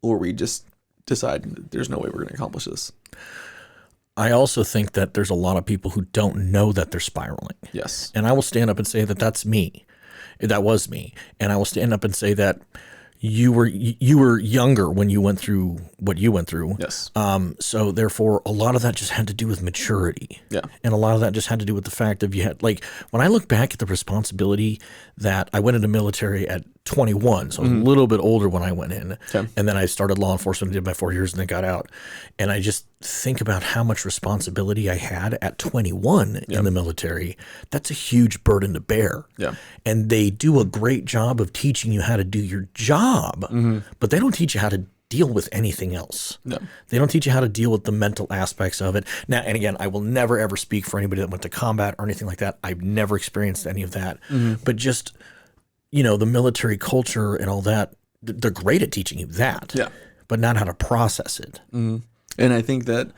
or we just decide there's no way we're going to accomplish this. I also think that there's a lot of people who don't know that they're spiraling. Yes. And I will stand up and say that that's me. That was me. And I will stand up and say that you were younger when you went through what you went through. Yes. So therefore, a lot of that just had to do with maturity. Yeah. And a lot of that just had to do with the fact that you had, like, when I look back at the responsibility that I went into military at 21, so I was a little bit older when I went in, and then I started law enforcement, did my 4 years, and then got out. And I just think about how much responsibility I had at 21 in the military. That's a huge burden to bear. Yeah. And they do a great job of teaching you how to do your job, but they don't teach you how to deal with anything else. No. They don't teach you how to deal with the mental aspects of it. Now, and again, I will never ever speak for anybody that went to combat or anything like that. I've never experienced any of that. But just, the military culture and all that, they're great at teaching you that. Yeah. But not how to process it. And I think that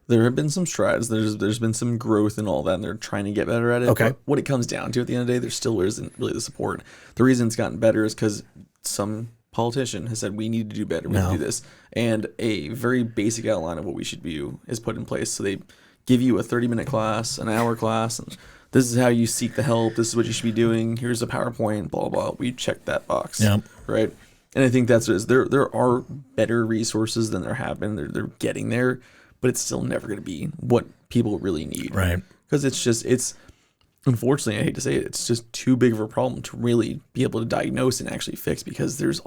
there have been some strides. There's been some growth and all that, and they're trying to get better at it. Okay. But what it comes down to at the end of the day, there still isn't really the support. The reason it's gotten better is because some politician has said we need to do better, we need to do this, and a very basic outline of what we should do is put in place. So they give you a 30-minute class, an hour class, and this is how you seek the help, this is what you should be doing, here's a PowerPoint, blah blah. We check that box. Right. And I think that's what it is. There are better resources than there have been. They're getting there, but it's still never going to be what people really need. Right. Because it's unfortunately, I hate to say it, it's just too big of a problem to really be able to diagnose and actually fix, because there's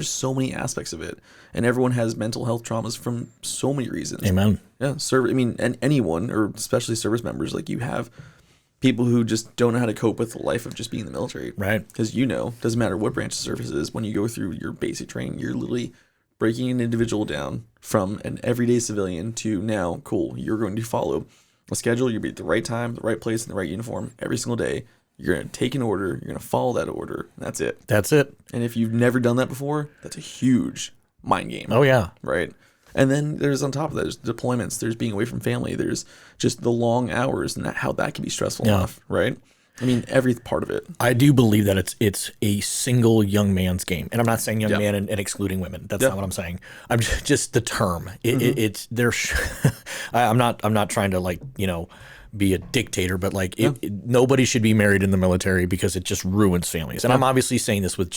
so many aspects of it, and everyone has mental health traumas from so many reasons. Amen. Yeah. And anyone, or especially service members, like, you have people who just don't know how to cope with the life of just being in the military. Right. Because, doesn't matter what branch of service it is, when you go through your basic training, you're literally breaking an individual down from an everyday civilian to now, cool, you're going to follow a schedule. You'll be at the right time, the right place, in the right uniform every single day. You're going to take an order. You're going to follow that order. And that's it. That's it. And if you've never done that before, that's a huge mind game. Oh, yeah. Right. And then there's, on top of that, there's deployments. There's being away from family. There's just the long hours and how that can be stressful enough. Right. I mean, every part of it. I do believe that it's a single young man's game, and I'm not saying young man and excluding women. That's not what I'm saying. I'm just the term. It's there. I'm not trying to be a dictator, but nobody should be married in the military, because it just ruins families. And I'm obviously saying this with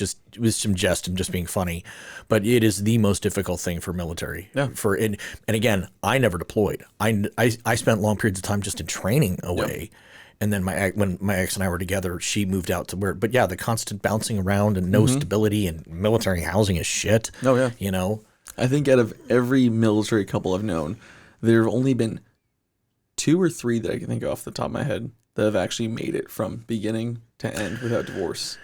some jest and just being funny, but it is the most difficult thing for military. Yeah. And again, I never deployed. I spent long periods of time just in training away. Yeah. And then when my ex and I were together, she moved out to where, but yeah, the constant bouncing around and no stability, and military housing is shit. Oh yeah. I think out of every military couple I've known, there have only been 2 or 3 that I can think of off the top of my head that have actually made it from beginning to end without divorce.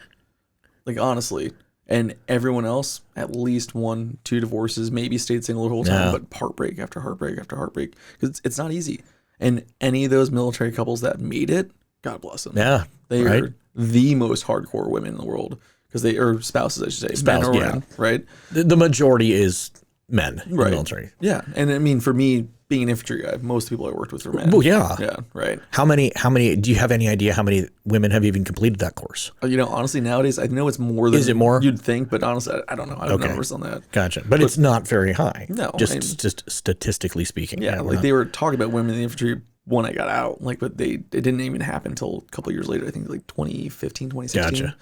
Like, honestly. And everyone else, at least 1, 2 divorces, maybe stayed single the whole time, but heartbreak after heartbreak after heartbreak. Because it's not easy. And any of those military couples that made it, God bless them. Yeah. They are the most hardcore women in the world. Because they are spouses, I should say. Men or women, right? The majority is men in the military. Yeah. And I mean, for me, being an infantry guy, most people I worked with were men. Well, yeah. Yeah, right. How many, do you have any idea how many women have even completed that course? Honestly, nowadays, I know it's more than Is it more? You'd think, but honestly, I don't know. I have numbers on that. Gotcha. But it's not very high. No. Just statistically speaking. Yeah, they were talking about women in the infantry when I got out, but it didn't even happen until a couple of years later. I think 2015, 2016.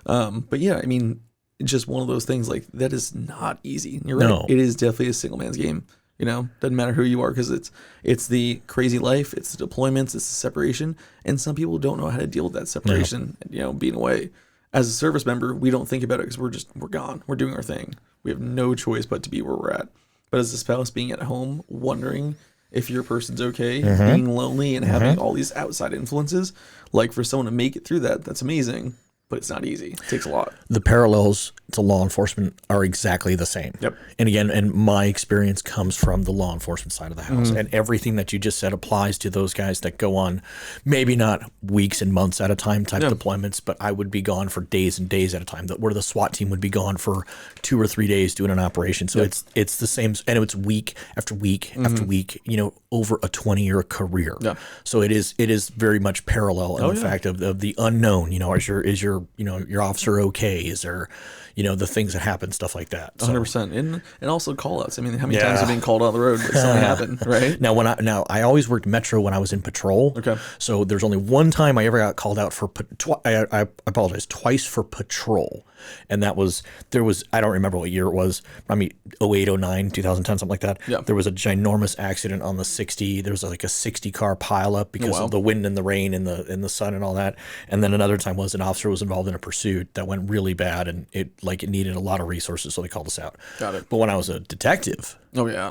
Gotcha. But yeah, I mean, it's just one of those things, that is not easy. You're right. No. It is definitely a single man's game. Doesn't matter who you are, because it's the crazy life, it's the deployments, it's the separation, and some people don't know how to deal with that separation. Being away. As a service member, we don't think about it because we're gone. We're doing our thing. We have no choice but to be where we're at. But as a spouse, being at home, wondering if your person's okay, being lonely and having all these outside influences, like for someone to make it through that, that's amazing. But it's not easy. It takes a lot. The parallels to law enforcement are exactly the same. Yep. And again, and my experience comes from the law enforcement side of the house. And everything that you just said applies to those guys that go on maybe not weeks and months at a time type deployments, but I would be gone for days and days at a time. Where the SWAT team would be gone for 2 or 3 days doing an operation. So it's the same, and it's week after week after week, over a 20-year career. Yeah. So it is very much parallel in the fact of the unknown. Is your officer okay? Is there, the things that happen, stuff like that. So. 100%. And also call outs. I mean, how many times have you been called on the road? Like something happened, right? Now I always worked Metro when I was in patrol. Okay. So there's only one time I ever got called out for, I apologize, twice for patrol. And I don't remember what year it was. I mean, 08, 09, 2010, something like that. Yeah. There was a ginormous accident on the 60. There was like a 60 car pileup because of the wind and the rain and the sun and all that. And then another time was an officer was involved in a pursuit that went really bad, and it needed a lot of resources, so they called us out. Got it. But when I was a detective,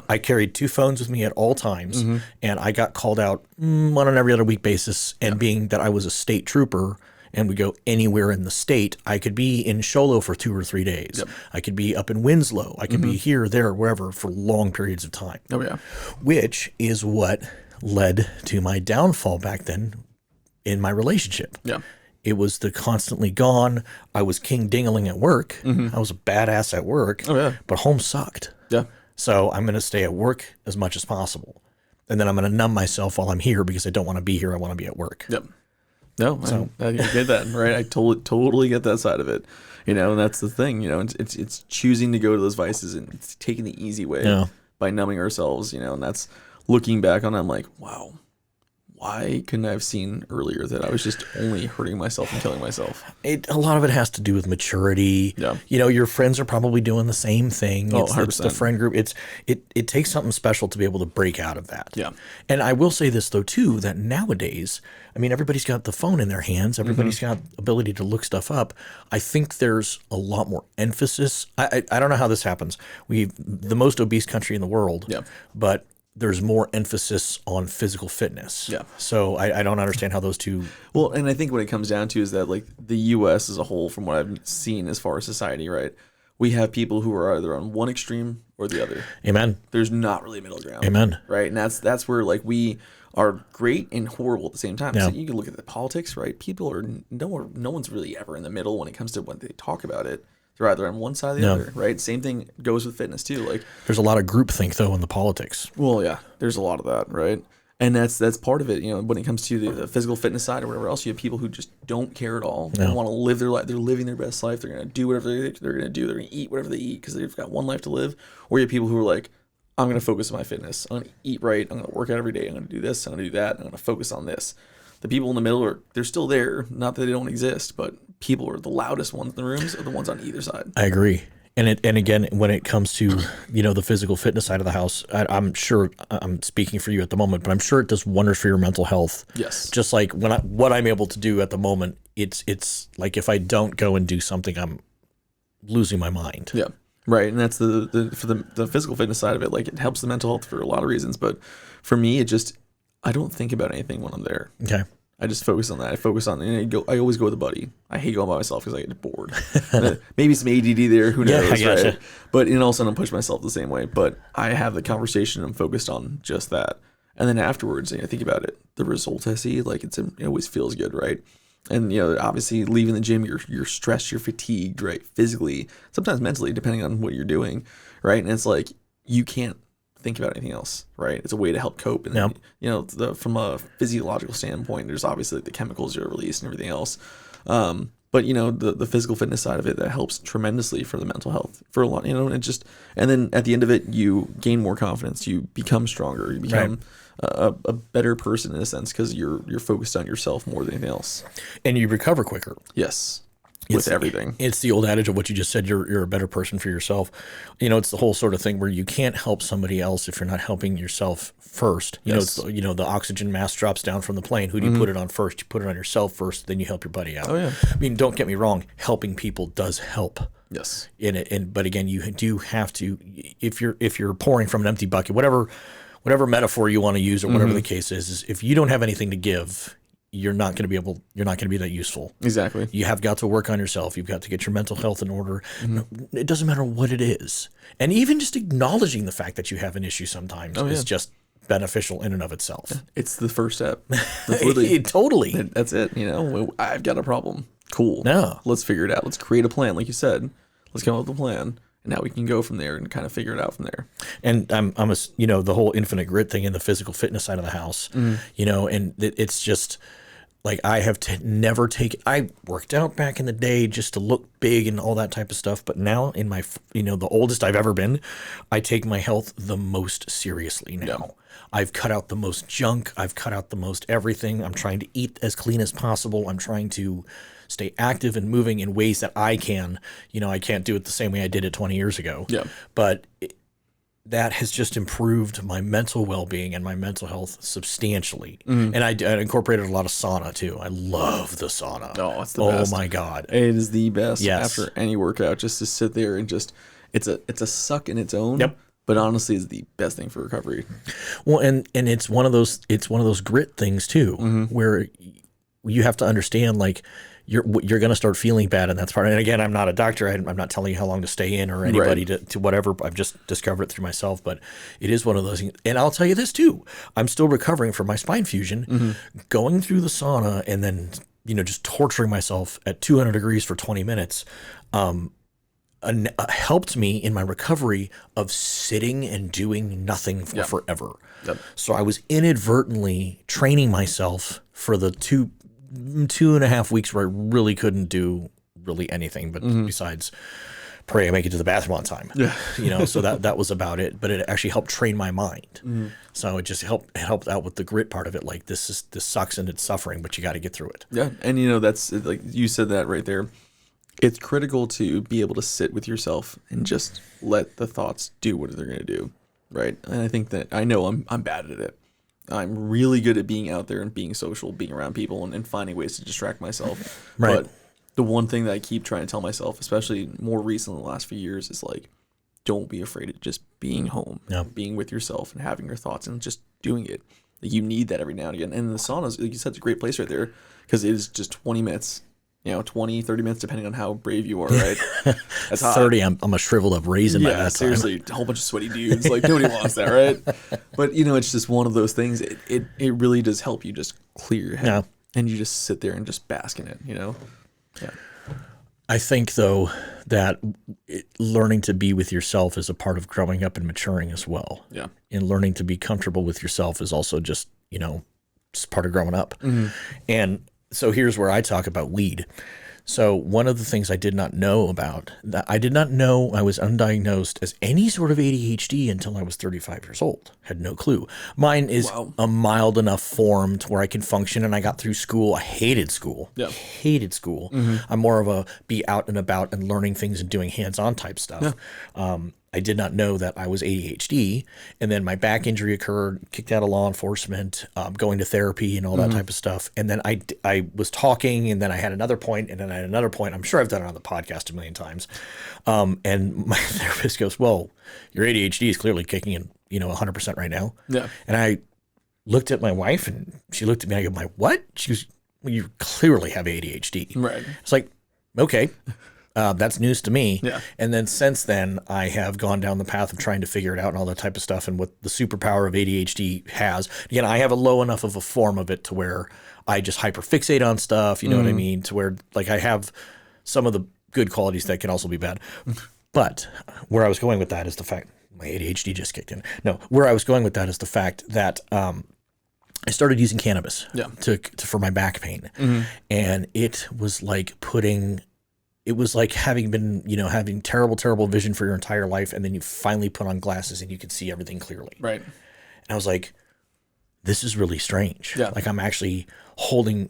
I carried 2 phones with me at all times, and I got called out on an every other week basis. And being that I was a state trooper and we go anywhere in the state, I could be in Show Low for 2 or 3 days. Yep. I could be up in Winslow. I could be here, there, wherever for long periods of time. Oh, yeah. Which is what led to my downfall back then in my relationship. Yeah. It was the constantly gone. I was king dingling at work. I was a badass at work. Oh, yeah. But home sucked. Yeah. So I'm going to stay at work as much as possible. And then I'm going to numb myself while I'm here because I don't want to be here. I want to be at work. Yep. No, I get that, right? I totally get that side of it, and that's the thing, it's choosing to go to those vices and it's taking the easy way by numbing ourselves, and that's looking back on it, I'm like, wow, why couldn't I have seen earlier that I was just only hurting myself and killing myself? A lot of it has to do with maturity. Yeah. Your friends are probably doing the same thing. Oh, it's the friend group. It takes something special to be able to break out of that. Yeah. And I will say this though too, that nowadays, I mean, everybody's got the phone in their hands. Everybody's got ability to look stuff up. I think there's a lot more emphasis. I don't know how this happens. We've the most obese country in the world. Yeah. But there's more emphasis on physical fitness. Yeah. So I don't understand how those two. Well, and I think what it comes down to is that like the U.S. as a whole, from what I've seen as far as society, right, we have people who are either on one extreme or the other. Amen. There's not really a middle ground. Amen. Right, and that's where like we are great and horrible at the same time. Yeah. So you can look at the politics, right? People are no one's really ever in the middle when it comes to when they talk about it. They're either on one side or the other, right? Same thing goes with fitness too. Like there's a lot of groupthink though in the politics. Well, yeah, there's a lot of that, right? And that's part of it. When it comes to the physical fitness side or whatever else, you have people who just don't care at all. They want to live their life. They're living their best life. They're going to do whatever they're going to do. They're going to eat whatever they eat because they've got one life to live. Or you have people who are like, I'm going to focus on my fitness. I'm going to eat right. I'm going to work out every day. I'm going to do this. I'm going to do that. I'm going to focus on this. The people in the middle they're still there. Not that they don't exist, but people are the loudest ones in the rooms are the ones on either side. I agree. And again, when it comes to, the physical fitness side of the house, I'm sure I'm speaking for you at the moment, but I'm sure it does wonders for your mental health. Yes. Just like what I'm able to do at the moment, it's like if I don't go and do something, I'm losing my mind. Yeah. Right. And that's for the physical fitness side of it. Like it helps the mental health for a lot of reasons. But for me, I don't think about anything when I'm there. Okay. I just focus on that. I always go with a buddy. I hate going by myself because I get bored. Maybe some ADD there. Who knows? I gotcha. Right? But also I don't push myself the same way. But I have the conversation. I'm focused on just that. And then afterwards, I think about it. The results I see, like it always feels good, right? And obviously leaving the gym, you're stressed, you're fatigued, right? Physically, sometimes mentally, depending on what you're doing, right? And it's like you can't think about anything else, right? It's a way to help cope. And then, from a physiological standpoint, there's obviously the chemicals you're released and everything else. But the physical fitness side of it, that helps tremendously for the mental health for a lot, and then at the end of it, you gain more confidence, you become stronger, you become a better person in a sense because you're focused on yourself more than anything else, and you recover quicker. Yes. With everything. It's the old adage of what you just said, you're a better person for yourself. It's the whole sort of thing where you can't help somebody else if you're not helping yourself first. It's the oxygen mask drops down from the plane. Who do you put it on first? You put it on yourself first, then you help your buddy out. Oh, yeah. I mean, don't get me wrong, helping people does help. Yes. But again, you do have to, if you're pouring from an empty bucket, whatever metaphor you want to use or whatever the case is if you don't have anything to give, you're not going to be that useful. Exactly. You have got to work on yourself. You've got to get your mental health in order. It doesn't matter what it is. And even just acknowledging the fact that you have an issue sometimes is just beneficial in and of itself. It's the first step. That's literally, Totally. that's it. I've got a problem. Cool. Yeah. Let's figure it out. Let's create a plan. Like you said, let's come up with a plan. And now we can go from there and kind of figure it out from there. And I'm the whole infinite grit thing in the physical fitness side of the house, and it's just like I have never taken. I worked out back in the day just to look big and all that type of stuff. But now in my, the oldest I've ever been, I take my health the most seriously now. Yeah. I've cut out the most junk. I've cut out the most everything. I'm trying to eat as clean as possible. I'm trying to stay active and moving in ways that I can. I can't do it the same way I did it 20 years ago. Yeah. But that has just improved my mental well-being and my mental health substantially. And I incorporated a lot of sauna too. I love the sauna. Oh, it's the best. Oh my God. It is the best. Yes. After any workout, just to sit there and just, it's a suck in its own. Yep. But honestly, it's the best thing for recovery. Well, and it's one of those grit things too, where you have to understand, like, you're going to start feeling bad, and that's part. And again, I'm not a doctor. I'm not telling you how long to stay in or anybody to whatever. I've just discovered it through myself. But it is one of those things. And I'll tell you this too. I'm still recovering from my spine fusion, going through the sauna and then just torturing myself at 200 degrees for 20 minutes. Helped me in my recovery of sitting and doing nothing for forever. Yep. So I was inadvertently training myself for the 2.5 weeks where I really couldn't do really anything, but besides pray I make it to the bathroom on time. Yeah. So that was about it. But it actually helped train my mind. So it just helped out with the grit part of it. Like this sucks and it's suffering, but you got to get through it. Yeah. And that's like you said that right there. It's critical to be able to sit with yourself and just let the thoughts do what they're going to do, right? And I think that I know I'm bad at it. I'm really good at being out there and being social, being around people, and finding ways to distract myself. Right. But the one thing that I keep trying to tell myself, especially more recently in the last few years, is like, don't be afraid of just being home, being with yourself and having your thoughts and just doing it. Like, you need that every now and again. And the sauna, like you said, it's a great place right there because it is just 20 minutes. 20, 30 minutes, depending on how brave you are, right? That's hot. 30, I'm a shriveled up raisin by that time. Seriously, a whole bunch of sweaty dudes. Like, nobody wants that, right? But, it's just one of those things. It really does help you just clear your head. Yeah. And you just sit there and just bask in it, Yeah. I think, though, that learning to be with yourself is a part of growing up and maturing as well. Yeah. And learning to be comfortable with yourself is also just, just part of growing up. And so here's where I talk about weed. So one of the things I did not know about, I did not know I was undiagnosed as any sort of ADHD until I was 35 years old. Had no clue. Mine is a mild enough form to where I can function, and I got through school. I hated school. Yeah. Hated school. I'm more of a be out and about and learning things and doing hands-on type stuff. Yeah. I did not know that I was ADHD, and then my back injury occurred, kicked out of law enforcement, going to therapy and all that type of stuff. And then I was talking, and then I had another point, and then I had another point. I'm sure I've done it on the podcast a million times. And my therapist goes, well, your ADHD is clearly kicking in, 100% right now. Yeah. And I looked at my wife, and she looked at me, and I go, my what? She goes, well, you clearly have ADHD. Right. It's like, okay. That's news to me. Yeah. And then since then, I have gone down the path of trying to figure it out and all that type of stuff. And what the superpower of ADHD has, again, I have a low enough of a form of it to where I just hyperfixate on stuff. You know what I mean? To where, like, I have some of the good qualities that can also be bad. But where I was going with that is the fact my ADHD just kicked in. No, where I was going with that is the fact that I started using cannabis for my back pain. And it was like it was like having been, having terrible, terrible vision for your entire life. And then you finally put on glasses and you can see everything clearly. Right. And I was like, this is really strange. Yeah. Like I'm actually holding,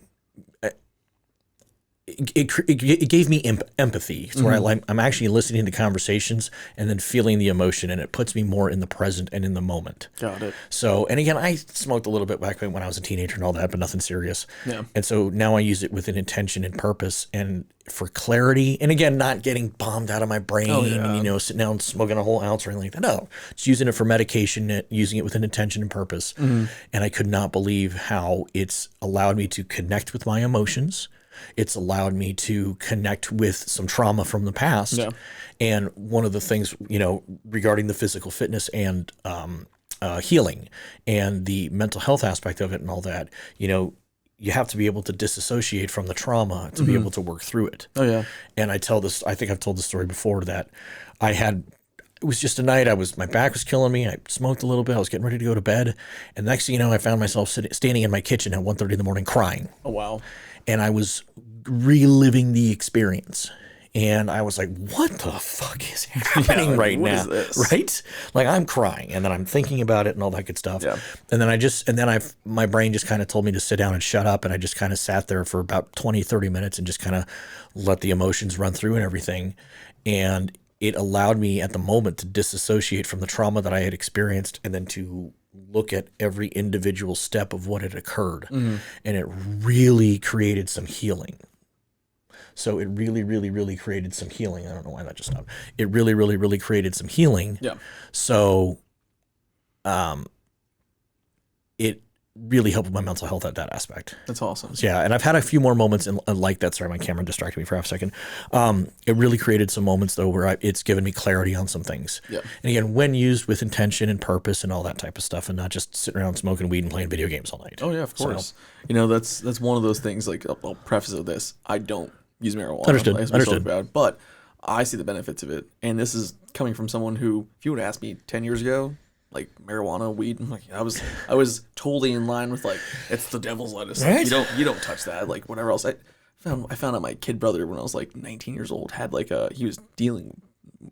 it gave me empathy. So where I'm actually listening to conversations and then feeling the emotion, and it puts me more in the present and in the moment. Got it. So, and again, I smoked a little bit back when I was a teenager and all that, but nothing serious. Yeah. And so now I use it with an intention and purpose and for clarity. And again, not getting bombed out of my brain and, sitting down and smoking a whole ounce or anything like that. No, just using it for medication, using it with an intention and purpose. And I could not believe how it's allowed me to connect with my emotions. It's allowed me to connect with some trauma from the past. Yeah. And one of the things, regarding the physical fitness and healing and the mental health aspect of it and all that, you have to be able to disassociate from the trauma to be able to work through it. Oh, yeah. And I think I've told the story before that it was just a night. My back was killing me. I smoked a little bit. I was getting ready to go to bed. And next thing you know, I found myself standing in my kitchen at 1:30 in the morning crying. Oh, wow. And I was reliving the experience. And I was like, what the fuck is happening right now? What is this? Right? Like, I'm crying and then I'm thinking about it and all that good stuff. Yeah. And then my brain just kind of told me to sit down and shut up. And I just kind of sat there for about 20, 30 minutes and just kind of let the emotions run through and everything. And it allowed me at the moment to disassociate from the trauma that I had experienced and then to look at every individual step of what had occurred. And it really created some healing. So it really, really, really created some healing. I don't know why that just stopped. It really, really, really created some healing. Yeah. So it really helped with my mental health at that aspect. That's awesome. So, yeah, and I've had a few more moments like that. Sorry, my camera distracted me for half a second. It really created some moments, though, where it's given me clarity on some things. Yep. And again, when used with intention and purpose and all that type of stuff, and not just sitting around smoking weed and playing video games all night. Oh, yeah, of course. So, that's one of those things, like, I'll preface it with this. I don't use marijuana. Understood. But I see the benefits of it. And this is coming from someone who, if you would have asked me 10 years ago, like marijuana, weed, I'm like, I was totally in line with, like, it's the devil's lettuce. Right? Like, you don't touch that. Like, whatever else. I found out my kid brother, when I was like 19 years old, had like he was dealing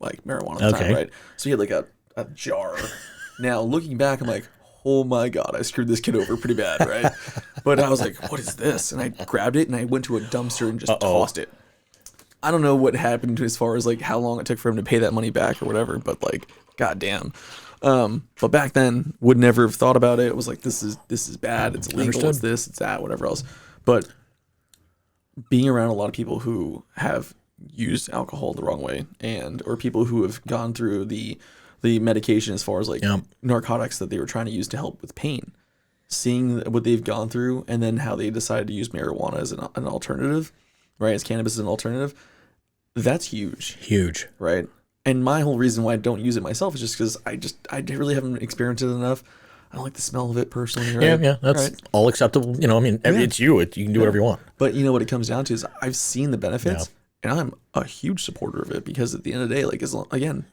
like marijuana at the time, right? So he had like a jar. Now looking back, I'm like, oh my God, I screwed this kid over pretty bad, right? But I was like, what is this? And I grabbed it and I went to a dumpster and just tossed it. I don't know what happened as far as like how long it took for him to pay that money back or whatever, but like, goddamn. But back then would never have thought about it. It was like, this is bad. It's illegal. It's this, it's that, whatever else. But being around a lot of people who have used alcohol the wrong way or people who have gone through the medication as far as like narcotics that they were trying to use to help with pain, seeing what they've gone through and then how they decided to use marijuana as an alternative, right? As cannabis as an alternative. That's huge, right? And my whole reason why I don't use it myself is just because I really haven't experienced it enough. I don't like the smell of it personally. Right? Yeah, that's right. All acceptable. It's you. You can do whatever you want. But what it comes down to is I've seen the benefits, and I'm a huge supporter of it because at the end of the day, like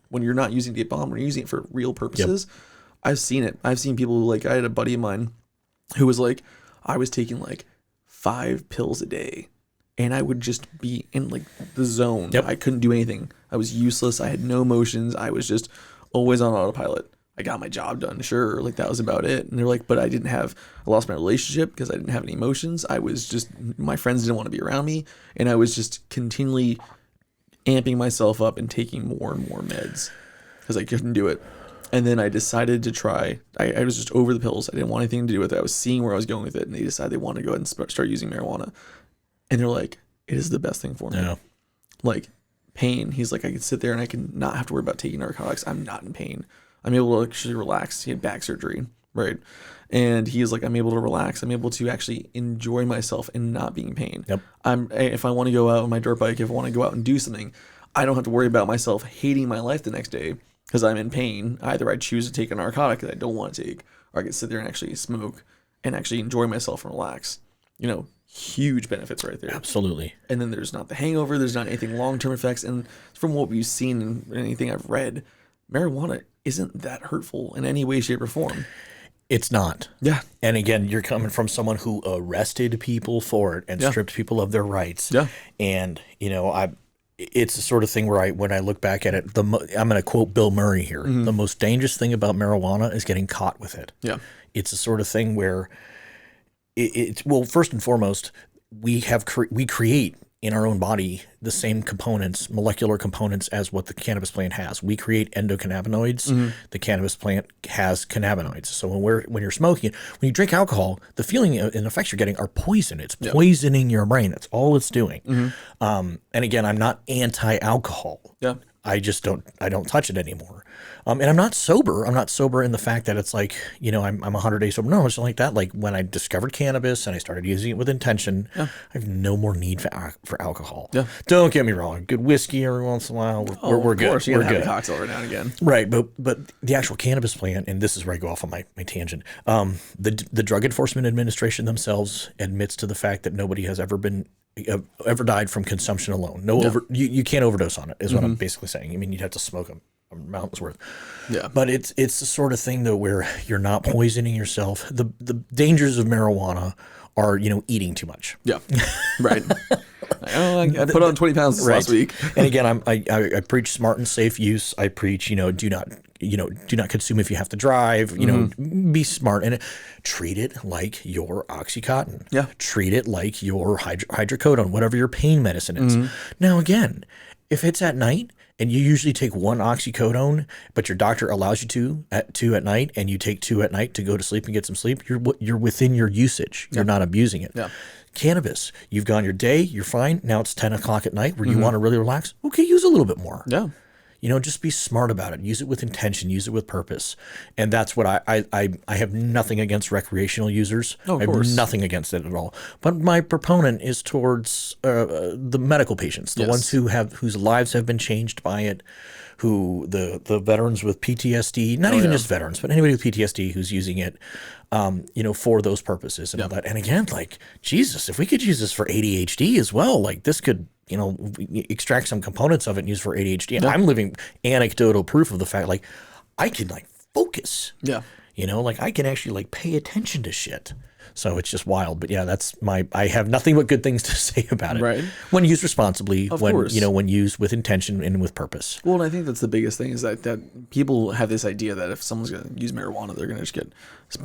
when you're not using the bomb, when you're using it for real purposes, I've seen it. I've seen people like I had a buddy of mine who was like, I was taking like 5 pills a day. And I would just be in like the zone. Yep. I couldn't do anything. I was useless. I had no emotions. I was just always on autopilot. I got my job done, sure. Like that was about it. And they're like, but I lost my relationship because I didn't have any emotions. My friends didn't want to be around me. And I was just continually amping myself up and taking more and more meds because I couldn't do it. And then I decided to try. I was just over the pills. I didn't want anything to do with it. I was seeing where I was going with it. And they decided they wanted to go ahead and start using marijuana. And they're like, it is the best thing for me. Yeah. Like pain. He's like, I can sit there and I can not have to worry about taking narcotics. I'm not in pain. I'm able to actually relax. He had back surgery, right? And he's like, I'm able to relax. I'm able to actually enjoy myself and not being in pain. Yep. If I want to go out on my dirt bike, if I want to go out and do something, I don't have to worry about myself hating my life the next day because I'm in pain. Either I choose to take a narcotic that I don't want to take, or I can sit there and actually smoke and actually enjoy myself and relax. Huge benefits right there. Absolutely. And then there's not the hangover. There's not anything long-term effects. And from what we've seen and anything I've read, marijuana isn't that hurtful in any way, shape, or form. It's not. Yeah. And again, you're coming from someone who arrested people for it and stripped people of their rights. Yeah. And, it's the sort of thing where when I look back at it, I'm going to quote Bill Murray here. Mm-hmm. The most dangerous thing about marijuana is getting caught with it. Yeah. It's the sort of thing where well, first and foremost, we create in our own body the same components, molecular components, as what the cannabis plant has. We create endocannabinoids. The cannabis plant has cannabinoids. So when you're smoking it, when you drink alcohol, the feeling and effects you're getting are poison. It's poisoning your brain. That's all it's doing. And again, I'm not anti-alcohol. Yeah. I don't touch it anymore. And I'm not sober. I'm not sober in the fact that it's like, I'm 100 days sober. No, it's not like that. Like when I discovered cannabis and I started using it with intention, I have no more need for alcohol. Yeah. Don't get me wrong. Good whiskey every once in a while. We're good. We're good. Have a cocktail every now and again. Right. But the actual cannabis plant, and this is where I go off on my tangent. The Drug Enforcement Administration themselves admits to the fact that nobody has ever died from consumption alone. You can't overdose on it is what I'm basically saying. I mean, you'd have to smoke a mountain's worth. Yeah. But it's the sort of thing though where you're not poisoning yourself. The dangers of marijuana are, eating too much. Yeah. Right. I put on 20 pounds last week. And again, I preach smart and safe use. I preach, do not consume if you have to drive, be smart and treat it like your Oxycontin. Yeah. Treat it like your hydrocodone, whatever your pain medicine is. Now, again, if it's at night and you usually take one oxycodone, but your doctor allows you to at 2 at night, and you take 2 at night to go to sleep and get some sleep, you're within your usage. You're not abusing it. Yeah. Cannabis, you've gone your day, you're fine. Now it's 10 o'clock at night where you want to really relax. Okay, use a little bit more. Yeah. Just be smart about it. Use it with intention. Use it with purpose. And that's what I have nothing against recreational users. Oh, I have nothing against it at all. But my proponent is towards the medical patients, the ones whose lives have been changed by it, who the veterans with PTSD, not even just veterans, but anybody with PTSD who's using it, for those purposes and all that. And again, like, Jesus, if we could use this for ADHD as well, like this could, extract some components of it and use for ADHD. And I'm living anecdotal proof of the fact, like, I can like focus. Yeah. Like I can actually like pay attention to shit. So it's just wild. But yeah, I have nothing but good things to say about it. Right. When used responsibly, when used with intention and with purpose. Well, and I think that's the biggest thing is that people have this idea that if someone's going to use marijuana, they're going to just get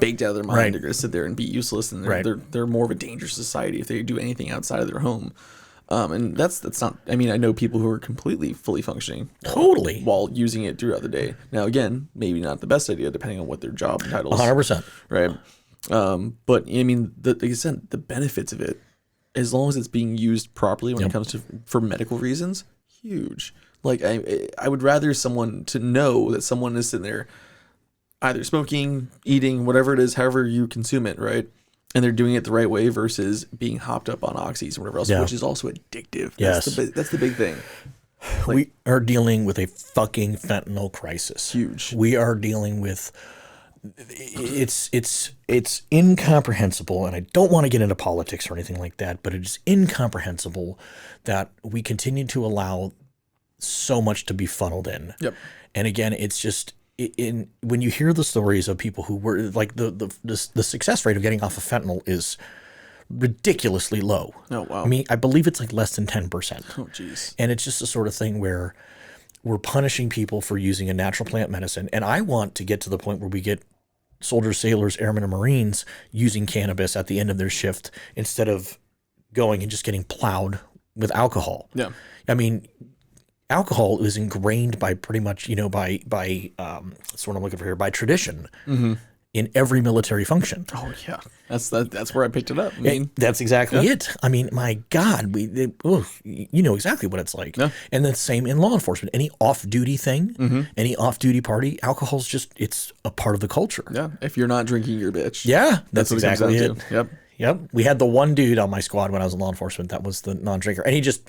baked out of their mind. Right. They're going to sit there and be useless, and they're more of a dangerous society if they do anything outside of their home. And that's not, I mean, I know people who are completely fully functioning while using it throughout the day. Now, again, maybe not the best idea depending on what their job titles. 100%. Right. But I mean, like I said, the benefits of it, as long as it's being used properly when it comes to for medical reasons, huge. Like I would rather someone to know that someone is sitting there either smoking, eating, whatever it is, however you consume it, right? And they're doing it the right way versus being hopped up on oxys and whatever else, which is also addictive. Yes. That's the big thing. Like, we are dealing with a fucking fentanyl crisis. Huge. We are dealing with it's incomprehensible, and I don't want to get into politics or anything like that, but it is incomprehensible that we continue to allow so much to be funneled in. Yep. And again, it's just when you hear the stories of people who were like the success rate of getting off of fentanyl is ridiculously low. Oh, wow. I mean, I believe it's like less than 10%. Oh, geez. And it's just the sort of thing where we're punishing people for using a natural plant medicine. And I want to get to the point where we get soldiers, sailors, airmen, and Marines using cannabis at the end of their shift instead of going and just getting plowed with alcohol. Yeah. I mean, alcohol is ingrained by pretty much, by that's what I'm looking for here, by tradition. Mm-hmm. In every military function. Oh yeah, that's where I picked it up. I mean, that's exactly it. I mean, my God, you know exactly what it's like. Yeah. And then same in law enforcement. Any off-duty thing, any off-duty party, alcohol's it's a part of the culture. Yeah, if you're not drinking, you're bitch. Yeah, that's exactly it. Yep. Yep. We had the one dude on my squad when I was in law enforcement that was the non-drinker. And he just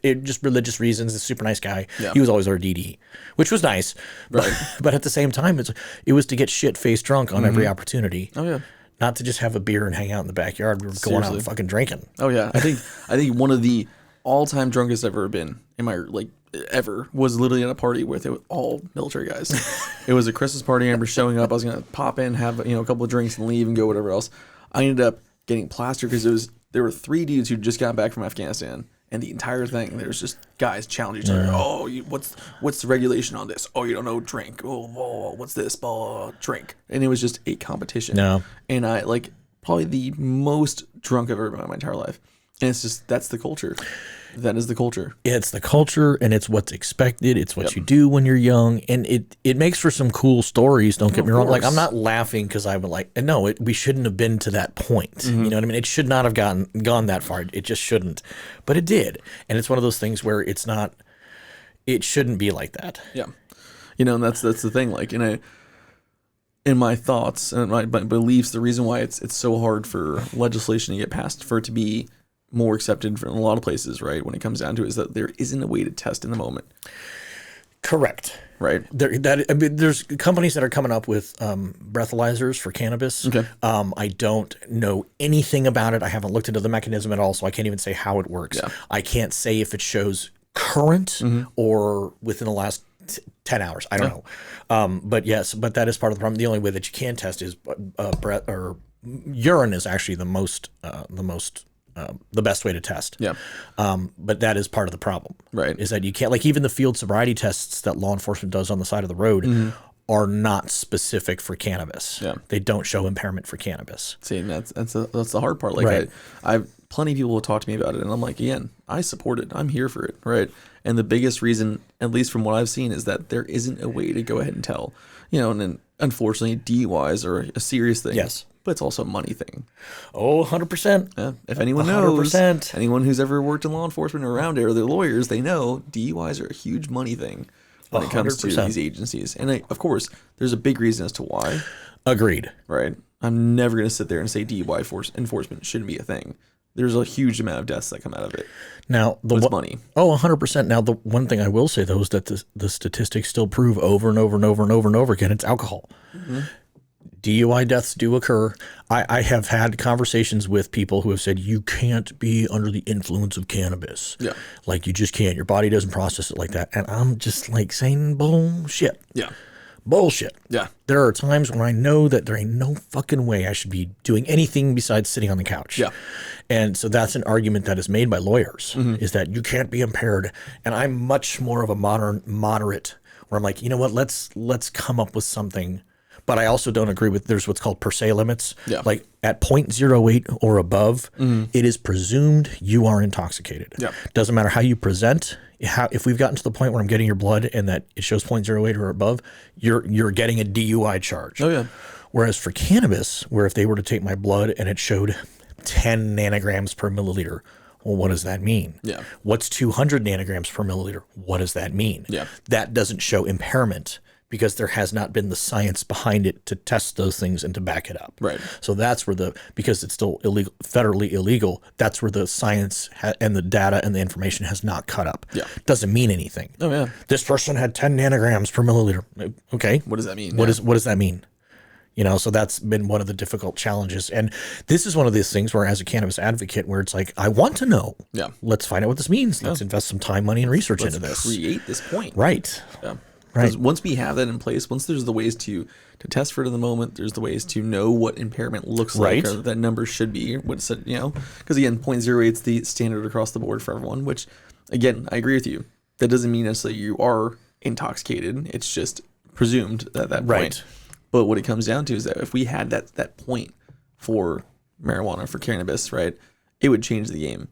religious reasons, a super nice guy. Yeah. He was always our DD, which was nice. Right. But at the same time, it was to get shit-faced drunk on every opportunity. Oh, yeah. Not to just have a beer and hang out in the backyard. We were going out and fucking drinking. Oh, yeah. I think one of the all-time drunkest I've ever been in my, ever was literally at a party with all military guys. It was a Christmas party. I remember showing up. I was going to pop in, have, a couple of drinks and leave and go whatever else. I ended up getting plastered because there were 3 dudes who just got back from Afghanistan, and the entire thing there was just guys challenging each other. Oh, what's the regulation on this? Oh, you don't know, drink. Oh, what's this? Drink. And it was just a competition. No. And I probably the most drunk I've ever been in my entire life. And it's just that's the culture. That is the culture. It's the culture, and it's what's expected. It's what you do when you're young, and it makes for some cool stories. Don't get me wrong. Like, I'm not laughing because I would like, no, we shouldn't have been to that point. You know what I mean? It should not have gone that far. It just shouldn't, but it did. And it's one of those things where it shouldn't be like that. Yeah. And that's the thing. Like, in my thoughts and my beliefs, the reason why it's so hard for legislation to get passed, for it to be more accepted in a lot of places, right, when it comes down to it, is that there isn't a way to test in the moment. Correct. Right. There's companies that are coming up with breathalyzers for cannabis. Okay. I don't know anything about it. I haven't looked into the mechanism at all, so I can't even say how it works. Yeah. I can't say if it shows current or within the last 10 hours. I don't know. But yes, but that is part of the problem. The only way that you can test is breath, or urine is actually the best way to test. Yeah. But that is part of the problem. Right. Is that you can't, like, even the field sobriety tests that law enforcement does on the side of the road are not specific for cannabis. Yeah. They don't show impairment for cannabis. See, and that's the hard part. Like, Right. I've plenty of people will talk to me about it, and I'm like, again, I support it. I'm here for it, right? And the biggest reason, at least from what I've seen, is that there isn't a way to go ahead and tell. And then unfortunately, DUIs are a serious thing. Yes. But it's also a money thing. Oh, 100%. Yeah. If anyone knows, 100%. anyone who's ever worked in law enforcement or around it, or they're lawyers, they know DUIs are a huge money thing when it comes to 100%. these agencies. And of course, there's a big reason as to why. Agreed. Right. I'm never going to sit there and say DUI enforcement shouldn't be a thing. There's a huge amount of deaths that come out of it. Now, It's money. Oh, 100%. Now, the one thing I will say, though, is that the statistics still prove over and over and over and over and over again, it's alcohol. DUI deaths do occur. I have had conversations with people who have said, you can't be under the influence of cannabis. Yeah. Like, you just can't. Your body doesn't process it like that. And I'm just like saying bullshit. Yeah. Bullshit. Yeah. There are times when I know that there ain't no fucking way I should be doing anything besides sitting on the couch. Yeah. And so that's an argument that is made by lawyers, is that you can't be impaired. And I'm much more of a moderate, where I'm like, you know what, let's come up with something. But I also don't agree with, there's what's called per se limits. Yeah. Like at 0.08 or above, it is presumed you are intoxicated. Yeah. Doesn't matter how you present. If we've gotten to the point where I'm getting your blood and that it shows 0.08 or above, you're getting a DUI charge. Oh, yeah. Whereas for cannabis, where if they were to take my blood and it showed 10 nanograms per milliliter, well, what does that mean? Yeah. What's 200 nanograms per milliliter? What does that mean? Yeah. That doesn't show impairment, because there has not been the science behind it to test those things and to back it up. Right. So that's where because it's still illegal, federally illegal, that's where the science and the data and the information has not caught up. Yeah. Doesn't mean anything. Oh, yeah. This person had 10 nanograms per milliliter. Okay. What does that mean? What does that mean? So that's been one of the difficult challenges. And this is one of these things where, as a cannabis advocate, where it's like, I want to know. Yeah. Let's find out what this means. Let's invest some time, money, and research into this. Create this point. Right. Yeah. Right. Because once we have that in place, once there's the ways to test for it in the moment, there's the ways to know what impairment looks like, or that number should be. What's it, because again, 0.08 is the standard across the board for everyone, which, again, I agree with you. That doesn't mean necessarily you are intoxicated. It's just presumed at that point. Right. But what it comes down to is that if we had that point for marijuana, for cannabis, right, it would change the game.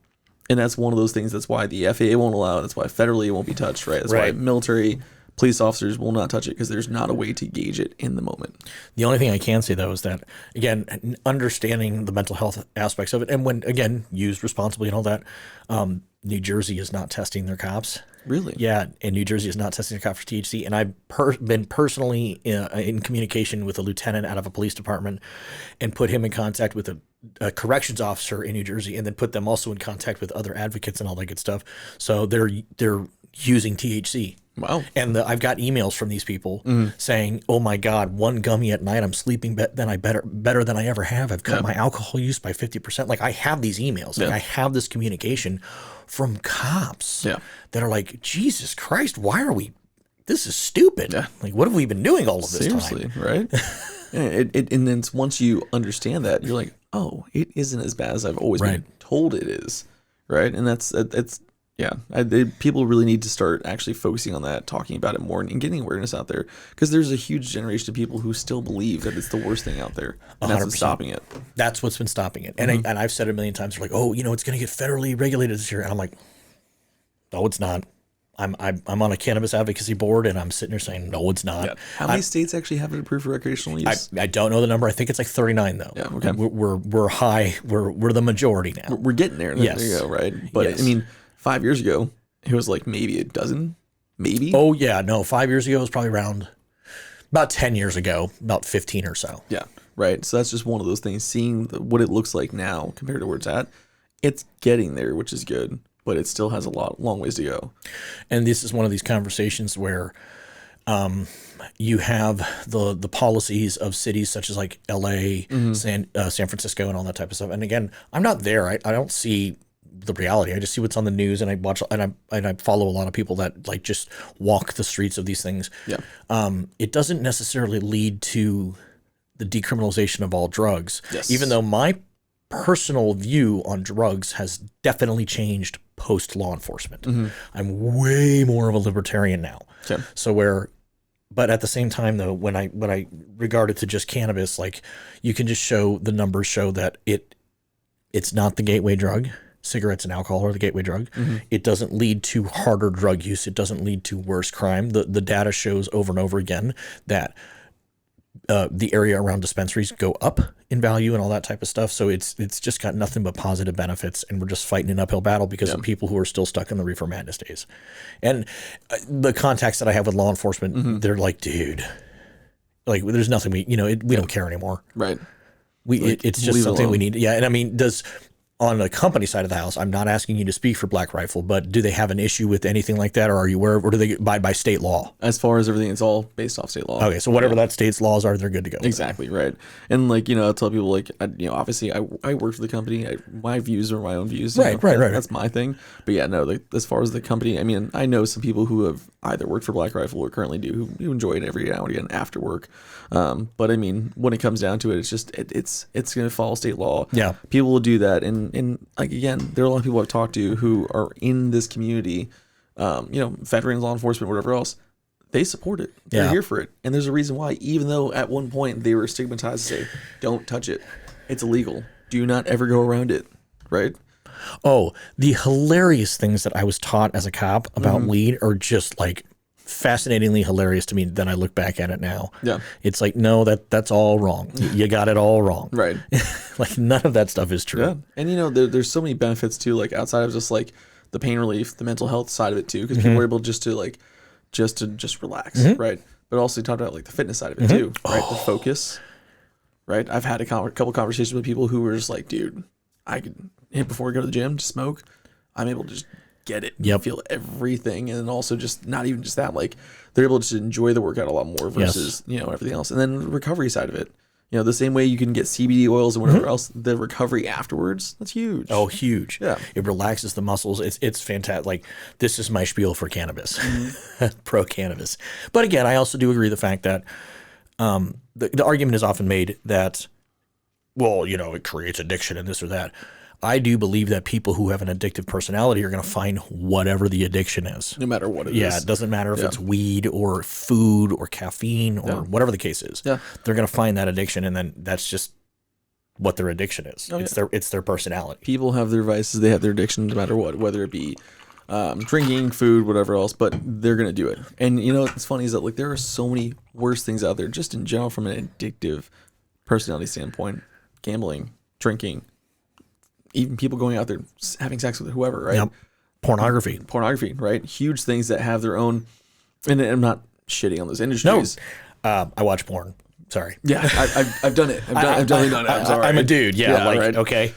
And that's one of those things. That's why the FAA won't allow it. That's why federally it won't be touched, right? That's why military, police officers will not touch it, because there's not a way to gauge it in the moment. The only thing I can say, though, is that, again, understanding the mental health aspects of it, and when, again, used responsibly and all that, New Jersey is not testing their cops. Really? Yeah, and New Jersey is not testing their cops for THC. And I've been personally in communication with a lieutenant out of a police department, and put him in contact with a corrections officer in New Jersey, and then put them also in contact with other advocates and all that good stuff. So they're using THC. Wow. And I've got emails from these people saying, oh my God, one gummy at night, I'm sleeping better than I ever have. I've cut my alcohol use by 50%. Like, I have these emails. Like, I have this communication from cops that are like, Jesus Christ, why are we, this is stupid. Yeah. Like, what have we been doing all of this time? Seriously, right? And then once you understand that, you're like, oh, it isn't as bad as I've always been told it is. Right. And it's people really need to start actually focusing on that, talking about it more, and getting awareness out there, because there's a huge generation of people who still believe that it's the worst thing out there, and that's what's stopping it. That's what's been stopping it. And and I've said it a million times, like, oh, it's going to get federally regulated this year, and I'm like, No, it's not. I'm on a cannabis advocacy board, and I'm sitting there saying, no, it's not. Yeah. How many states actually have it approved for recreational use? I don't know the number. I think it's like 39 though. Yeah, okay. We're high. We're the majority now. We're getting there. Yes. There you go, right? But Yes. I mean, 5 years ago, it was like maybe a dozen, maybe. Oh yeah, no. 5 years ago it was probably around about 10 years ago, about 15 or so. Yeah, right. So that's just one of those things. Seeing what it looks like now compared to where it's at, it's getting there, which is good. But it still has a long ways to go. And this is one of these conversations where you have the policies of cities such as like LA, San Francisco, and all that type of stuff. And again, I'm not there. I don't see the reality. I just see what's on the news, and I watch and I follow a lot of people that like just walk the streets of these things. Yeah. It doesn't necessarily lead to the decriminalization of all drugs. Yes. Even though my personal view on drugs has definitely changed post law enforcement. I'm way more of a libertarian now. Okay. So but at the same time though, when I regard it to just cannabis, like you can just show the numbers show that it's not the gateway drug. Cigarettes and alcohol are the gateway drug. It doesn't lead to harder drug use. It doesn't lead to worse crime. The data shows over and over again that the area around dispensaries go up in value and all that type of stuff. So it's just got nothing but positive benefits, and we're just fighting an uphill battle because of people who are still stuck in the reefer madness days. And the contacts that I have with law enforcement, they're like, dude, like there's nothing we don't care anymore. Right. It's just something we need. Yeah. And I mean, on the company side of the house, I'm not asking you to speak for Black Rifle, but do they have an issue with anything like that, or are you aware, or do they abide by state law? As far as everything, it's all based off state law. Okay, so whatever that state's laws are, they're good to go. Exactly, right. And like, I tell people like, obviously I work for the company. My views are my own views. Right. That's my thing. But yeah, no, like, as far as the company, I mean, I know some people who have either worked for Black Rifle or currently do who enjoy it every now and again after work. But I mean, when it comes down to it, it's just it's going to follow state law. Yeah, people will do that, and like again, there are a lot of people I've talked to who are in this community, veterans, law enforcement, whatever else. They support it. They're here for it, and there's a reason why. Even though at one point they were stigmatized to say, "Don't touch it. It's illegal. Do not ever go around it." Right? Oh, the hilarious things that I was taught as a cop about weed are just like fascinatingly hilarious to me. Then I look back at it now. Yeah. It's like, no, that's all wrong. You got it all wrong. Right. Like none of that stuff is true. Yeah. And there's so many benefits too, like outside of just like the pain relief, the mental health side of it too, because people are able just to relax, right? But also talk about like the fitness side of it too, right? The focus, right? I've had a couple conversations with people who were just like, dude, I could hit before I go to the gym to smoke. I'm able to just get it, feel everything, and also just not even just that, like they're able to enjoy the workout a lot more versus everything else. And then the recovery side of it, the same way you can get CBD oils and whatever else, the recovery afterwards, that's huge. Oh, huge. Yeah. It relaxes the muscles. It's fantastic. Like this is my spiel for cannabis, pro cannabis. But again, I also do agree the fact that the argument is often made that, well, it creates addiction and this or that. I do believe that people who have an addictive personality are going to find whatever the addiction is. No matter what it is. Yeah, it doesn't matter if it's weed or food or caffeine or whatever the case is. Yeah. They're going to find that addiction, and then that's just what their addiction is. It's their personality. People have their vices, they have their addiction no matter what, whether it be drinking, food, whatever else, but they're going to do it. And what's funny is that like there are so many worse things out there just in general from an addictive personality standpoint. Gambling, drinking, even people going out there having sex with whoever, right? Yep. Pornography, right? Huge things that have their own, and I'm not shitting on those industries. No, I watch porn. Sorry. Yeah, I've done it. I've definitely done it. I'm sorry. I'm a dude. Yeah, right. Okay.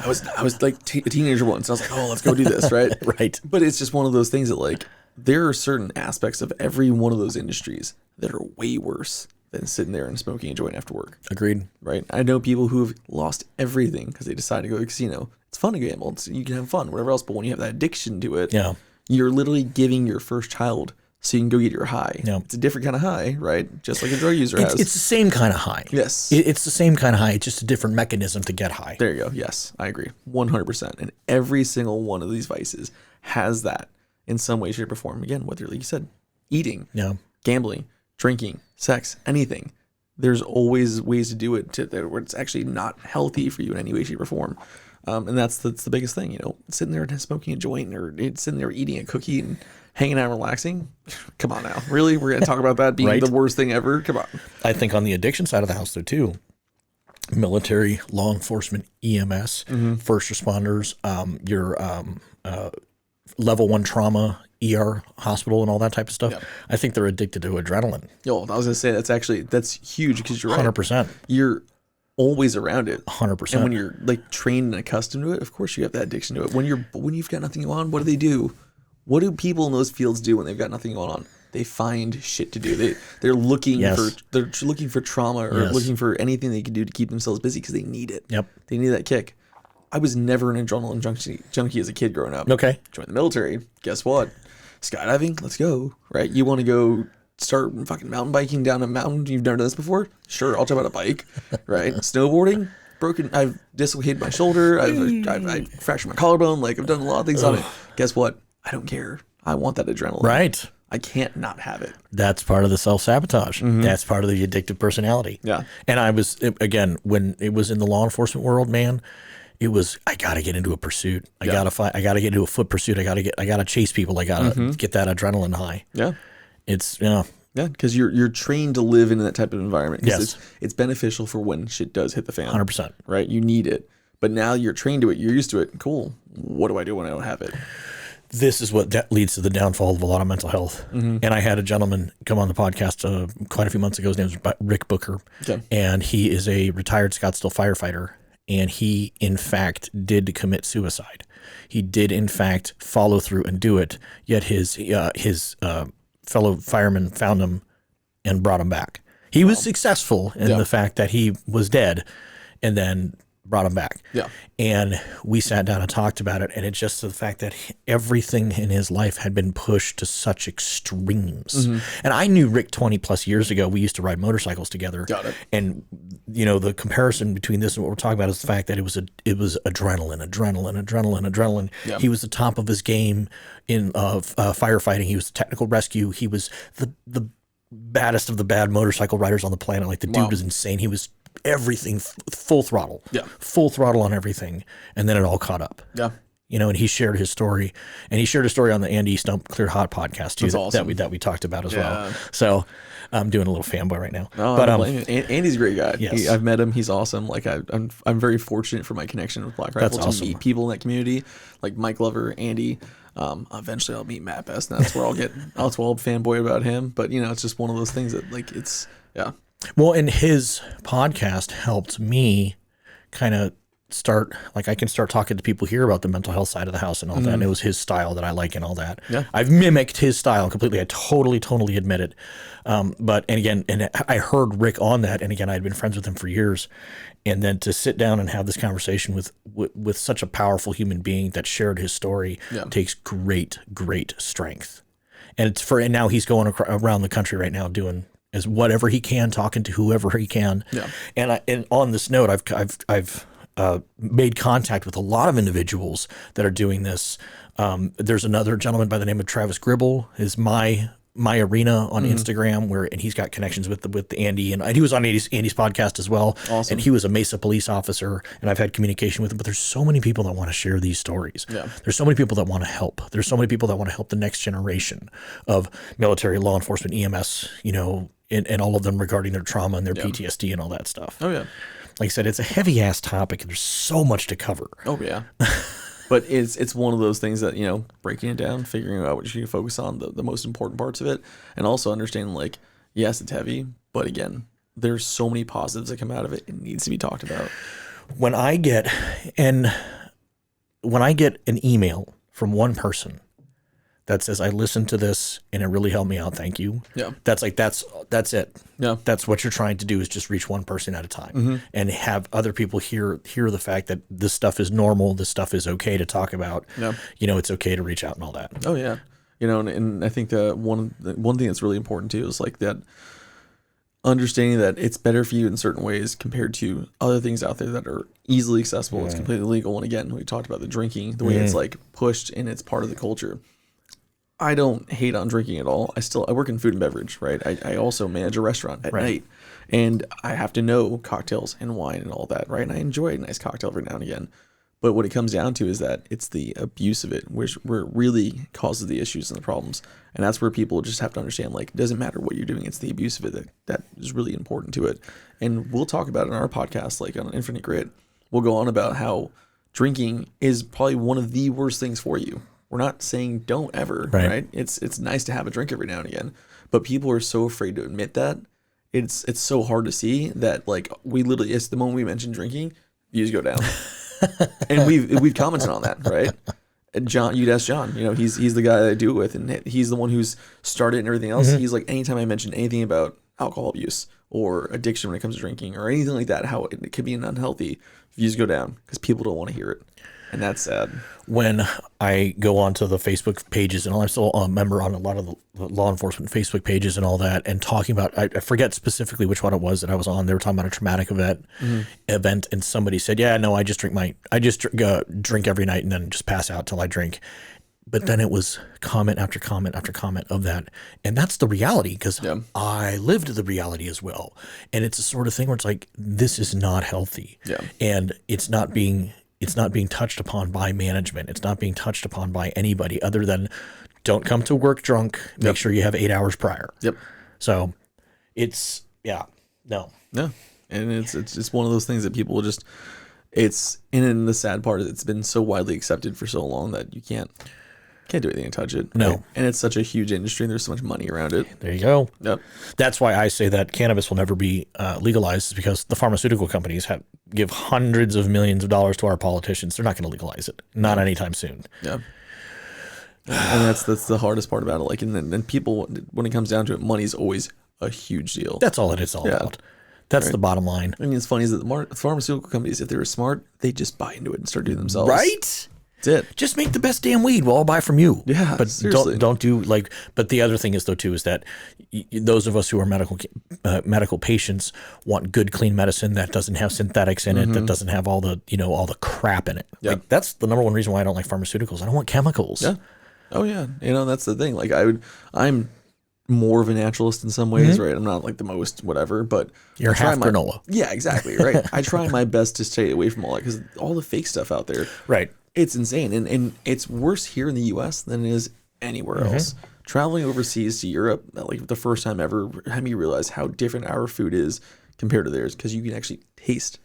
I was like a teenager once. I was like, oh, let's go do this, right? Right. But it's just one of those things that like there are certain aspects of every one of those industries that are way worse than sitting there and smoking a joint after work. Agreed. Right. I know people who have lost everything because they decided to go to a casino. It's fun to gamble. You can have fun, whatever else. But when you have that addiction to it, you're literally giving your first child so you can go get your high. Yeah. It's a different kind of high, right? Just like a drug user has. It's the same kind of high. Yes. It's the same kind of high. It's just a different mechanism to get high. There you go. Yes, I agree. 100%. And every single one of these vices has that in some way, shape, or form. Again, whether, like you said, eating, gambling, drinking, sex, anything. There's always ways to do it where it's actually not healthy for you in any way, shape, or form. And that's the biggest thing, you know, sitting there and smoking a joint or sitting there eating a cookie and hanging out, relaxing. Come on now. Really? We're going to talk about that being Right. the worst thing ever? Come on. I think on the addiction side of the house, though, too, military, law enforcement, EMS, first responders, your level 1 trauma, ER, hospital, and all that type of stuff. Yep. I think they're addicted to adrenaline. Yo, I was going to say, that's huge because you're right. 100%. You're always around it. 100%. And when you're like trained and accustomed to it, of course you have that addiction to it. When you've got nothing going on, what do? What do people in those fields do when they've got nothing going on? They find shit to do. They're looking for trauma or looking for anything they can do to keep themselves busy because they need it. Yep. They need that kick. I was never an adrenaline junkie as a kid growing up. Okay. Joined the military. Guess what? Skydiving. Let's go. Right? You want to go start fucking mountain biking down a mountain? You've never done this before? Sure. I'll jump on a bike. Right? Snowboarding. I've dislocated my shoulder. I've fractured my collarbone. Like I've done a lot of things on it. Guess what? I don't care. I want that adrenaline. Right. I can't not have it. That's part of the self-sabotage. That's part of the addictive personality. Yeah. And I was, again, when it was in the law enforcement world, man, it was, I got to get into a pursuit. I got to fight. I got to get into a foot pursuit. I got to chase people. I got to get that adrenaline high. Yeah. It's, you know. Yeah, because you're trained to live in that type of environment. Yes. It's beneficial for when shit does hit the fan. 100%. Right? You need it. But now you're trained to it. You're used to it. Cool. What do I do when I don't have it? This is what leads to the downfall of a lot of mental health. And I had a gentleman come on the podcast quite a few months ago. His name is Rick Booker. Okay. And he is a retired Scottsdale firefighter. And he, in fact, did commit suicide. He did, in fact, follow through and do it. Yet his fellow firemen found him and brought him back. He was successful in the fact that he was dead and then brought him back. Yeah. And we sat down and talked about it. And it's just the fact that everything in his life had been pushed to such extremes. And I knew Rick 20 plus years ago. We used to ride motorcycles together. Got it. And, you know, the comparison between this and what we're talking about is the fact that it was adrenaline. Yeah. He was the top of his game in firefighting. He was technical rescue. He was the baddest of the bad motorcycle riders on the planet. Like the dude was insane. He was everything full throttle. Yeah. Full throttle on everything. And then it all caught up. Yeah. You know, and he shared his story, and he shared a story on the Andy Stump Clear Hot podcast too. That's awesome. that we talked about as well. So I'm doing a little fanboy right now. No, but Andy's a great guy. Yes. I've met him. He's awesome. Like I'm very fortunate for my connection with Black Rifle That's to awesome. meet people in that community, like Mike Glover, Andy. Eventually I'll meet Matt Best, and that's where I'll fanboy about him. But you know, it's just one of those things that like Well, and his podcast helped me kind of start, like I can start talking to people here about the mental health side of the house and all that. And it was his style that I like and all that. Yeah. I've mimicked his style completely. I totally admit it. But I heard Rick on that. And again, I'd been friends with him for years. And then to sit down and have this conversation with such a powerful human being that shared his story takes great strength. And and now he's going around the country right now doing as whatever he can, talking to whoever he can. Yeah. And on this note, I've made contact with a lot of individuals that are doing this. There's another gentleman by the name of Travis Gribble, is my arena on Instagram, and he's got connections with the Andy, and he was on Andy's podcast as well. Awesome. And he was a Mesa police officer, and I've had communication with him. But there's so many people that want to share these stories. Yeah. There's so many people that want to help. There's so many people that want to help the next generation of military, law enforcement, EMS, you know, and all of them regarding their trauma and their PTSD and all that stuff. Oh yeah. Like I said, it's a heavy ass topic, and there's so much to cover. Oh yeah. But it's one of those things that, you know, breaking it down, figuring out what you can focus on, the most important parts of it, and also understanding, like, yes, it's heavy, but again, there's so many positives that come out of it. It needs to be talked about. When I get an email from one person that says, I listened to this and it really helped me out, thank you. Yeah. That's it. Yeah. That's what you're trying to do, is just reach one person at a time and have other people hear the fact that this stuff is normal, this stuff is okay to talk about. Yeah. You know, it's okay to reach out and all that. Oh yeah. You know, and I think one thing that's really important too is like that understanding that it's better for you in certain ways compared to other things out there that are easily accessible. It's completely legal. And again, we talked about the drinking, the way it's like pushed and it's part of the culture. I don't hate on drinking at all. I work in food and beverage, right? I also manage a restaurant at night, and I have to know cocktails and wine and all that, right? And I enjoy a nice cocktail every now and again. But what it comes down to is that it's the abuse of it, which where it really causes the issues and the problems. And that's where people just have to understand, like, it doesn't matter what you're doing. It's the abuse of it that is really important to it. And we'll talk about it in our podcast, like on Infinite Grit. We'll go on about how drinking is probably one of the worst things for you. We're not saying don't ever, right? It's nice to have a drink every now and again. But people are so afraid to admit that. It's so hard to see that, like, we literally, it's the moment we mention drinking, views go down. And we've commented on that, right? John, you'd ask John, he's the guy that I do it with, and he's the one who's started and everything else. He's like, anytime I mention anything about alcohol abuse or addiction when it comes to drinking or anything like that, how it could be unhealthy, views go down because people don't want to hear it. And that's sad. When I go onto the Facebook pages, and I'm still a member on a lot of the law enforcement Facebook pages and all that, and talking about, I forget specifically which one it was that I was on. They were talking about a traumatic event, and somebody said, "Yeah, no, I just drink every night and then just pass out till I drink." But then it was comment after comment after comment of that, and that's the reality because I lived the reality as well. And it's a sort of thing where it's like, this is not healthy, and it's not being touched upon by management. It's not being touched upon by anybody other than don't come to work drunk. Make sure you have 8 hours prior. So it's, no. And it's just one of those things that people just, and the sad part is it's been so widely accepted for so long that you can't do anything to touch it. No. Right? And it's such a huge industry and there's so much money around it. There you go. Yep. That's why I say that cannabis will never be legalized, is because the pharmaceutical companies give hundreds of millions of dollars to our politicians. They're not going to legalize it. Not anytime soon. Yeah. And that's the hardest part about it. Like, and then people, when it comes down to it, money's always a huge deal. That's all it's all about. That's the bottom line. I mean, it's funny is that the pharmaceutical companies, if they were smart, they just buy into it and start doing it themselves. Right? That's it. Just make the best damn weed. We'll all buy from you. Yeah, but seriously. don't do like. But the other thing is though too is that those of us who are medical patients want good, clean medicine that doesn't have synthetics in it, that doesn't have all the all the crap in it. Yeah. Like, that's the number one reason why I don't like pharmaceuticals. I don't want chemicals. Yeah. Oh yeah. That's the thing. Like I'm more of a naturalist in some ways, right? I'm not like the most whatever, but you're half granola. Yeah, exactly. Right. I try my best to stay away from all that because all the fake stuff out there. Right. It's insane. And it's worse here in the US than it is anywhere else. Traveling overseas to Europe, like the first time ever, had me realize how different our food is compared to theirs because you can actually taste.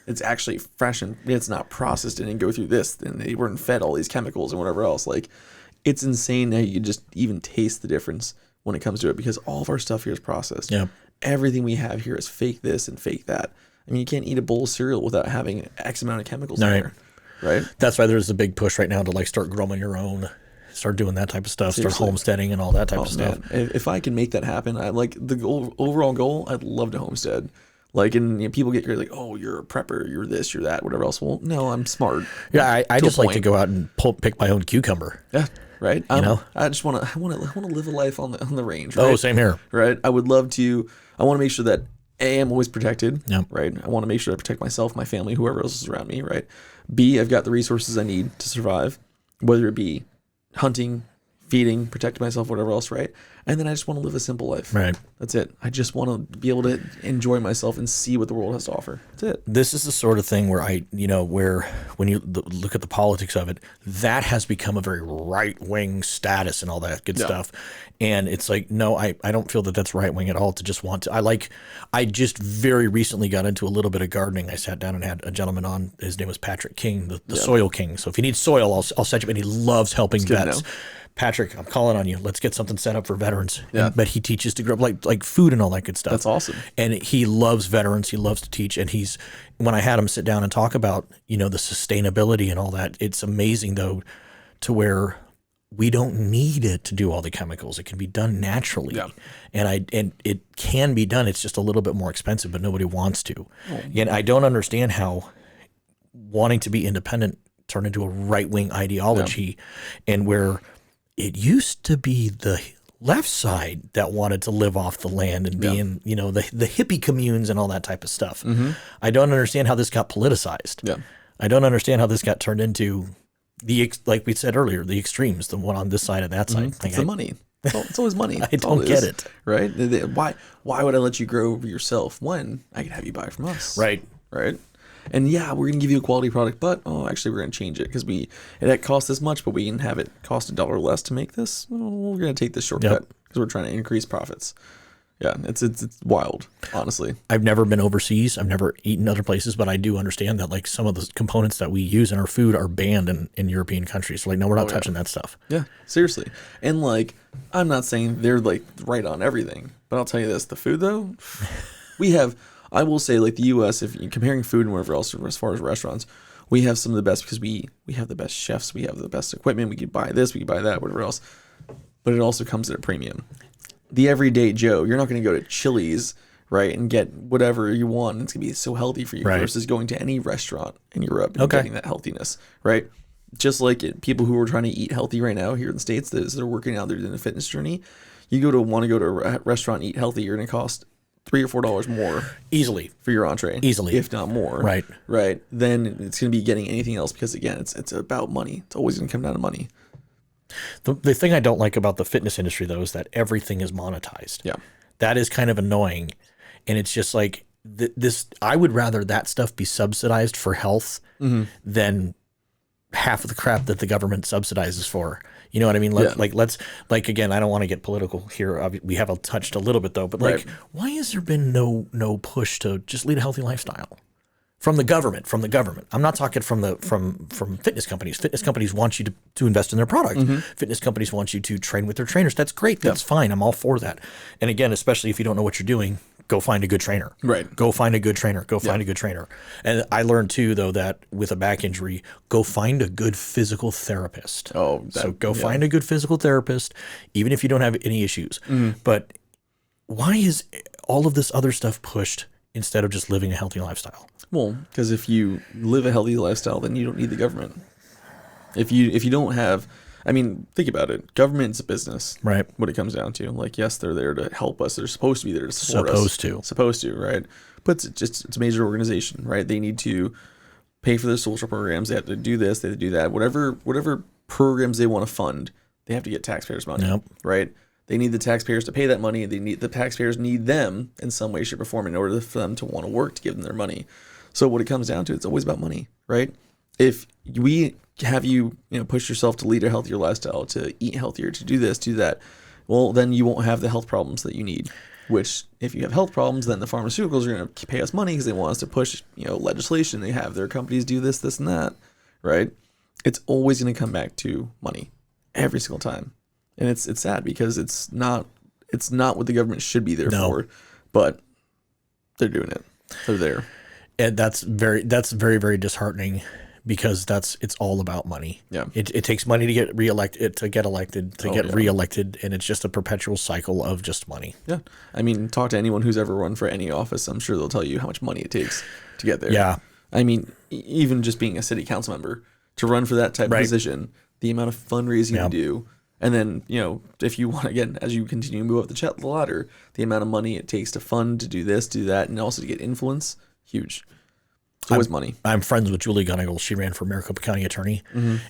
It's actually fresh and it's not processed and go through this. And they weren't fed all these chemicals and whatever else. Like, it's insane how you just even taste the difference when it comes to it because all of our stuff here is processed. Yeah. Everything we have here is fake this and fake that. I mean, you can't eat a bowl of cereal without having X amount of chemicals in there. Right. That's why there's a big push right now to like start growing your own, start doing that type of stuff, start homesteading and all that type of stuff. Man. If I can make that happen, I like the overall goal. I'd love to homestead. Like, and people get like, oh, you're a prepper, you're this, you're that, whatever else. Well, no, I'm smart. Yeah, I just like to go out and pick my own cucumber. Yeah, right. I just want to live a life on the range. Right? Oh, same here. Right. I would love to. I want to make sure that I'm always protected. Yeah. Right. I want to make sure I protect myself, my family, whoever else is around me. Right. B, I've got the resources I need to survive, whether it be hunting, feeding, protecting myself, whatever else, right? And then I just want to live a simple life. Right. That's it. I just want to be able to enjoy myself and see what the world has to offer. That's it. This is the sort of thing where where when you look at the politics of it, that has become a very right-wing status and all that good stuff. And it's like, no, I don't feel that that's right-wing at all to just want to. I just very recently got into a little bit of gardening. I sat down and had a gentleman on. His name was Patrick King, the Soil King. So if you need soil, I'll set you up. And he loves helping vets. Patrick, I'm calling on you. Let's get something set up for veterans. Yeah. But he teaches to grow like food and all that good stuff. That's awesome. And he loves veterans. He loves to teach. And when I had him sit down and talk about, the sustainability and all that, it's amazing though, to where we don't need it to do all the chemicals. It can be done naturally. Yeah. And it can be done. It's just a little bit more expensive, but nobody wants to. And I don't understand how wanting to be independent turned into a right-wing ideology and where it used to be the left side that wanted to live off the land and be in, the hippie communes and all that type of stuff. I don't understand how this got politicized. Yeah. I don't understand how this got turned into like we said earlier, the extremes, the one on this side and that side. It's the money. It's always money. I don't get it. Right? Why would I let you grow over yourself when I could have you buy from us? Right. Right. And yeah, we're going to give you a quality product, but actually we're going to change it because it costs this much, but we can have it cost $1 less to make this. We're going to take this shortcut because we're trying to increase profits. Yeah, it's wild, honestly. I've never been overseas. I've never eaten other places, but I do understand that like some of the components that we use in our food are banned in European countries. So like, no, we're not touching that stuff. Yeah, seriously. And like, I'm not saying they're like right on everything, but I'll tell you this: the food though, I will say like the U.S. If you're comparing food and wherever else as far as restaurants, we have some of the best because we have the best chefs, we have the best equipment. We could buy this, we could buy that, whatever else. But it also comes at a premium. The everyday Joe, you're not going to go to Chili's, right, and get whatever you want. It's going to be so healthy for you versus going to any restaurant in Europe and getting that healthiness, right? Just like people who are trying to eat healthy right now here in the States, they're working out, they're doing a fitness journey. You want to go to a restaurant and eat healthy, you're going to cost $3 or $4 more easily for your entree, if not more, right? Then it's going to be getting anything else because again, it's about money. It's always going to come down to money. The thing I don't like about the fitness industry, though, is that everything is monetized. Yeah. That is kind of annoying. And it's just like I would rather that stuff be subsidized for health than half of the crap that the government subsidizes for. You know what I mean? Let's again, I don't want to get political here. We have touched a little bit, though. But like, why has there been no push to just lead a healthy lifestyle? From the government. I'm not talking from fitness companies. Fitness companies want you to invest in their product. Fitness companies want you to train with their trainers. That's great. That's fine. I'm all for that. And again, especially if you don't know what you're doing, go find a good trainer. Right. Go find a good trainer. Find a good trainer. And I learned too, though, that with a back injury, go find a good physical therapist. Find a good physical therapist, even if you don't have any issues. But why is all of this other stuff pushed instead of just living a healthy lifestyle? Well, because if you live a healthy lifestyle, then you don't need the government. If you don't have, I mean, think about it. Government's a business, right? What it comes down to, like, yes, they're there to help us. They're supposed to be there to support us. Supposed to, right? But it's a major organization, right? They need to pay for their social programs. They have to do this. They have to do that. Whatever programs they want to fund, they have to get taxpayers' money, right? They need the taxpayers to pay that money. The taxpayers need them in some way, shape, or form in order for them to want to work to give them their money. So what it comes down to, it's always about money, right? If we have you push yourself to lead a healthier lifestyle, to eat healthier, to do this, do that, well, then you won't have the health problems that you need. Which, if you have health problems, then the pharmaceuticals are going to pay us money because they want us to push, legislation. They have their companies do this, and that, right? It's always going to come back to money every single time, and it's sad because it's not what the government should be there for, but they're doing it. They're there. And that's very, very disheartening because it's all about money. Yeah. It takes money to get reelected, reelected, and it's just a perpetual cycle of just money. Yeah. I mean, talk to anyone who's ever run for any office. I'm sure they'll tell you how much money it takes to get there. Yeah. I mean, even just being a city council member to run for that type of position, the amount of fundraising you do, and then, if you want, again, as you continue to move up the ladder, the amount of money it takes to fund, to do this, do that, and also to get influence. Huge. It's always money. I'm friends with Julie Gunnigal. She ran for Maricopa County attorney.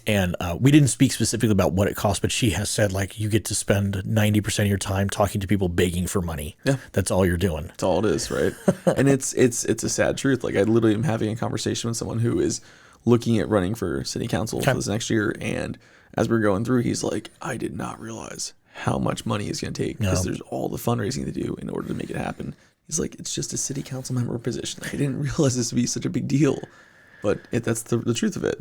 And we didn't speak specifically about what it costs, but she has said, like, you get to spend 90% of your time talking to people begging for money. Yeah. That's all you're doing. That's all it is, right? And it's a sad truth. Like, I literally am having a conversation with someone who is looking at running for city council for this next year. And as we're going through, he's like, I did not realize how much money it's going to take because there's all the fundraising to do in order to make it happen. He's like, it's just a city council member position. Like, I didn't realize this would be such a big deal, but that's the truth of it,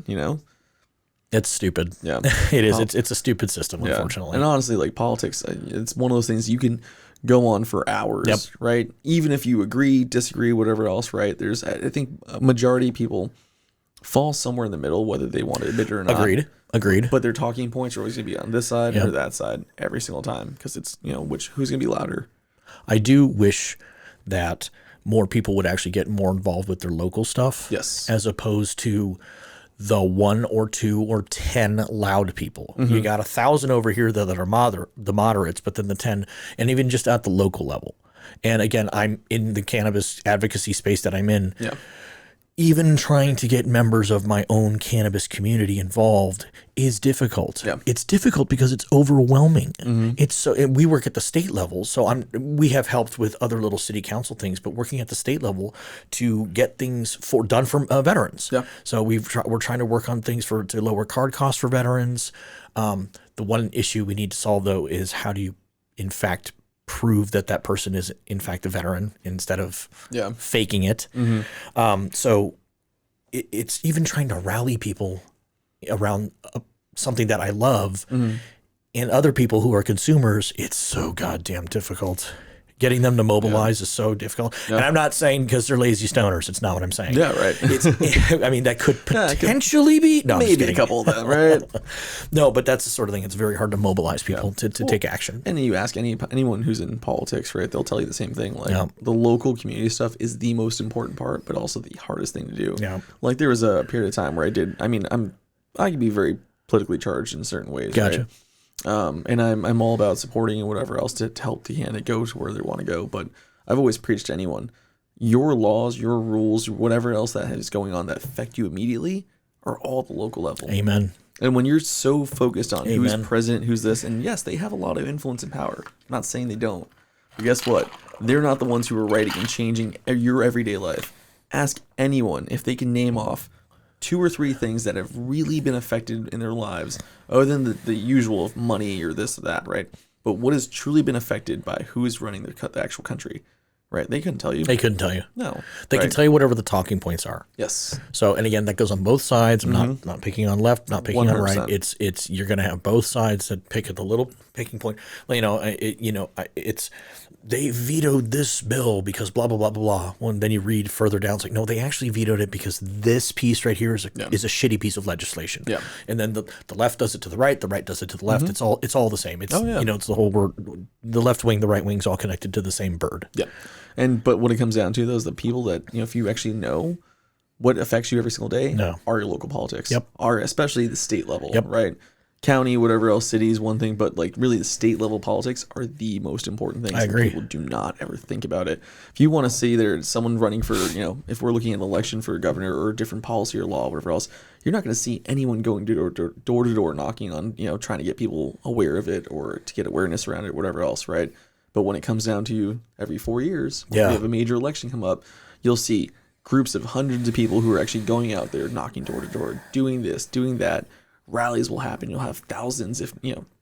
It's stupid. Yeah, it is. It's a stupid system, unfortunately. And honestly, like politics, it's one of those things you can go on for hours, right? Even if you agree, disagree, whatever else, right? I think a majority of people fall somewhere in the middle, whether they want to admit it or not. Agreed. But their talking points are always going to be on this side or that side every single time because it's who's going to be louder. I do wish that more people would actually get more involved with their local stuff. Yes. As opposed to the 1 or 2 or 10 loud people. You got 1,000 over here that are the moderates, but then the 10, and even just at the local level. And again, I'm in the cannabis advocacy space that I'm in. Yeah. even trying to get members of my own cannabis community involved is difficult. Yeah. It's difficult because it's overwhelming. It's so, and we work at the state level, so we have helped with other little city council things, but working at the state level to get things done for veterans. Yeah. So we're trying to work on things to lower card costs for veterans. The one issue we need to solve though is how do you in fact prove that person is in fact a veteran instead of faking it. So it's even trying to rally people around something that I love and other people who are consumers. It's so goddamn difficult. Getting them to mobilize is so difficult. And I'm not saying because they're lazy stoners. It's not what I'm saying. Yeah, right. I mean, that could potentially be. No, maybe a couple of them, right? No, but that's the sort of thing. It's very hard to mobilize people to take action. And you ask anyone who's in politics, right? They'll tell you the same thing. Like the local community stuff is the most important part, but also the hardest thing to do. Yeah. Like there was a period of time where I can be very politically charged in certain ways. Gotcha. Right? And I'm all about supporting and whatever else to help the candidate go to where they want to go. But I've always preached to anyone, your laws, your rules, whatever else that is going on that affect you immediately are all at the local level. Amen. And when you're so focused on who's president, who's this, and yes, they have a lot of influence and power. I'm not saying they don't. But guess what? They're not the ones who are writing and changing your everyday life. Ask anyone if they can name off 2 or 3 things that have really been affected in their lives, other than the usual of money or this or that, right? But what has truly been affected by who is running the actual country, right? They couldn't tell you. They couldn't tell you. No. They can tell you whatever the talking points are. Yes. So, and again, that goes on both sides. I'm not picking on left, not picking 100%. on right. It's you're going to have both sides that pick at the little picking point. It's they vetoed this bill because blah blah blah blah blah. Well, and then you read further down, it's like no, they actually vetoed it because this piece right here is a shitty piece of legislation. Yeah. And then the left does it to the right does it to the left. It's all the same. It's it's the whole word. The left wing, the right wing's all connected to the same bird. Yeah. But what it comes down to, though, is the people that, if you actually know what affects you every single day are your local politics. Yep. Are especially the state level, Yep. right? County, whatever else, city is one thing, but like really the state level politics are the most important things. I agree. People do not ever think about it. If you want to see there's someone running for, if we're looking at an election for a governor or a different policy or law or whatever else, you're not going to see anyone going door to door knocking on, trying to get people aware of it or to get awareness around it, whatever else, right? But when it comes down to every 4 years, when we have a major election come up, you'll see groups of hundreds of people who are actually going out there knocking door to door, doing this, doing that. Rallies will happen. You'll have thousands, if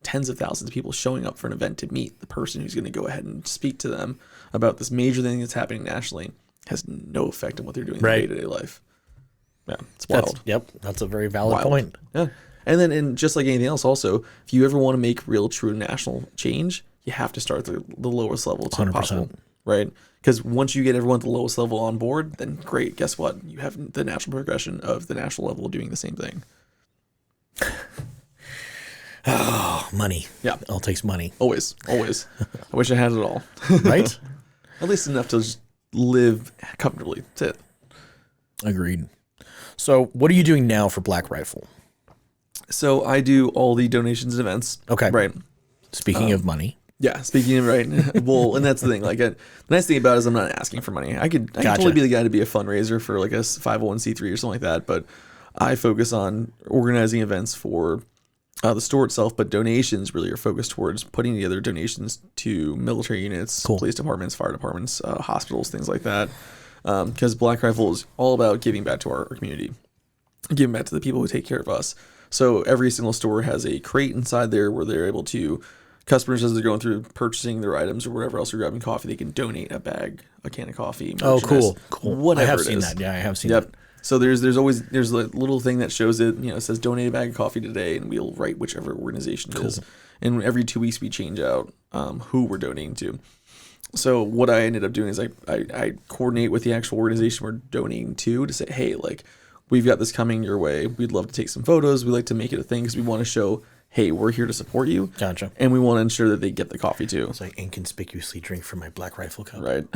tens of thousands of people showing up for an event to meet the person who's going to go ahead and speak to them about this major thing that's happening nationally. Has no effect on what they're doing in their day-to-day life. Yeah, it's wild. That's a very valid point. Yeah. And just like anything else, also, if you ever want to make real, true national change, you have to start at the lowest level as possible, right? Because once you get everyone at the lowest level on board, then great. Guess what? You have the natural progression of the national level doing the same thing. Oh, money. Yeah. It all takes money. Always. I wish I had it all. Right? At least enough to just live comfortably. That's it. Agreed. So what are you doing now for Black Rifle? So I do all the donations and events. Okay. Right. Speaking of money. Yeah, speaking of right. Well, and that's the thing. Like, the nice thing about it is I'm not asking for money. I could totally be the guy to be a fundraiser for like a 501c3 or something like that. But I focus on organizing events for the store itself. But donations really are focused towards putting together donations to military units, police departments, fire departments, hospitals, things like that. Because Black Rifle is all about giving back to our community, giving back to the people who take care of us. So every single store has a crate inside there where they're able to. Customers, as they're going through purchasing their items or whatever else, they're grabbing coffee, they can donate a bag, a can of coffee. Oh, cool. Whatever I have seen that. Yeah, I have seen that. So there's a little thing that shows it. It says donate a bag of coffee today, and we'll write whichever organization it is. And every 2 weeks we change out who we're donating to. So what I ended up doing is I coordinate with the actual organization we're donating to say, hey, like we've got this coming your way. We'd love to take some photos. We like to make it a thing because we want to show. Hey, we're here to support you. Gotcha. And we want to ensure that they get the coffee too. It's like inconspicuously drink from my Black Rifle cup. Right.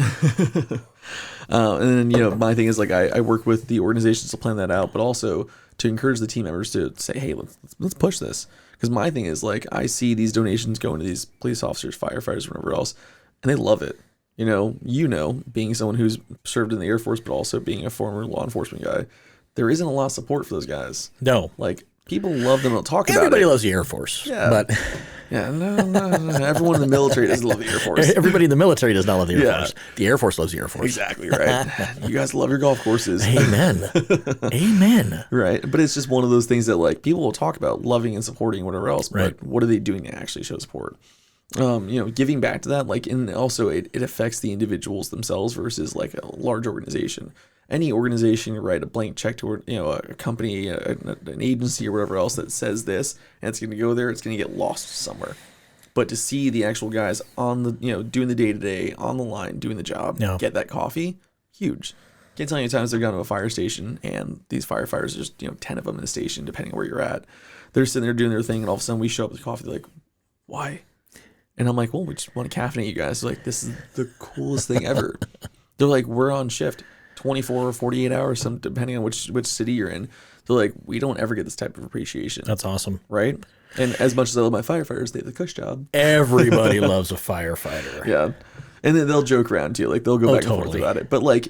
And then, my thing is like I work with the organizations to plan that out, but also to encourage the team members to say, hey, let's push this. Because my thing is like I see these donations going to these police officers, firefighters, whatever else, and they love it. being someone who's served in the Air Force, but also being a former law enforcement guy, there isn't a lot of support for those guys. No. Like, people love them to talk about it. Everybody loves the Air Force. Yeah. But Yeah, no. Everyone in the military doesn't love the Air Force. everybody in the military does not love the Air Force. The Air Force loves the Air Force. Exactly, right. You guys love your golf courses. Amen. Amen. Right. But it's just one of those things that, like, people will talk about loving and supporting whatever else, but what are they doing to actually show support? Giving back to that, like, and also it affects the individuals themselves versus like a large organization. Any organization, you write a blank check to, a company, an agency or whatever else that says this, and it's going to go there, it's going to get lost somewhere. But to see the actual guys on the, doing the day-to-day, on the line, doing the job, get that coffee, huge. Can't tell you how many times I've gone to a fire station, and these firefighters, there's, 10 of them in the station, depending on where you're at. They're sitting there doing their thing, and all of a sudden we show up with coffee, they're like, why? And I'm like, well, we just want to caffeinate you guys. They're like, this is the coolest thing ever. They're like, we're on shift 24 or 48 hours, depending on which city you're in. They're like, we don't ever get this type of appreciation. That's awesome. Right? And as much as I love my firefighters, they have the cush job. Everybody loves a firefighter. Yeah. And then they'll joke around too. Like, they'll go back and forth about it. But, like,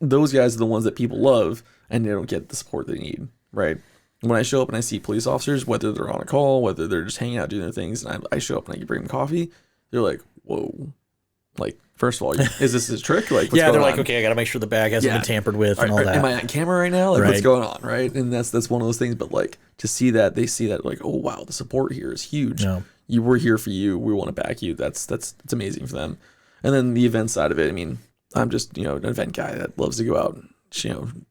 those guys are the ones that people love, and they don't get the support they need. Right? When I show up and I see police officers, whether they're on a call, whether they're just hanging out doing their things, and I show up and I bring them coffee, they're like, whoa. Like, first of all, is this a trick? Like, what's going they're on? like, okay, I got to make sure the bag hasn't been tampered with and all that. Am I on camera right now? Like, what's going on? Right? And that's one of those things. But, like, to see that, they see that, like, oh, wow, the support here is huge. No. We're here for you. We want to back you. That's amazing for them. And then the event side of it, I mean, I'm just, an event guy that loves to go out and,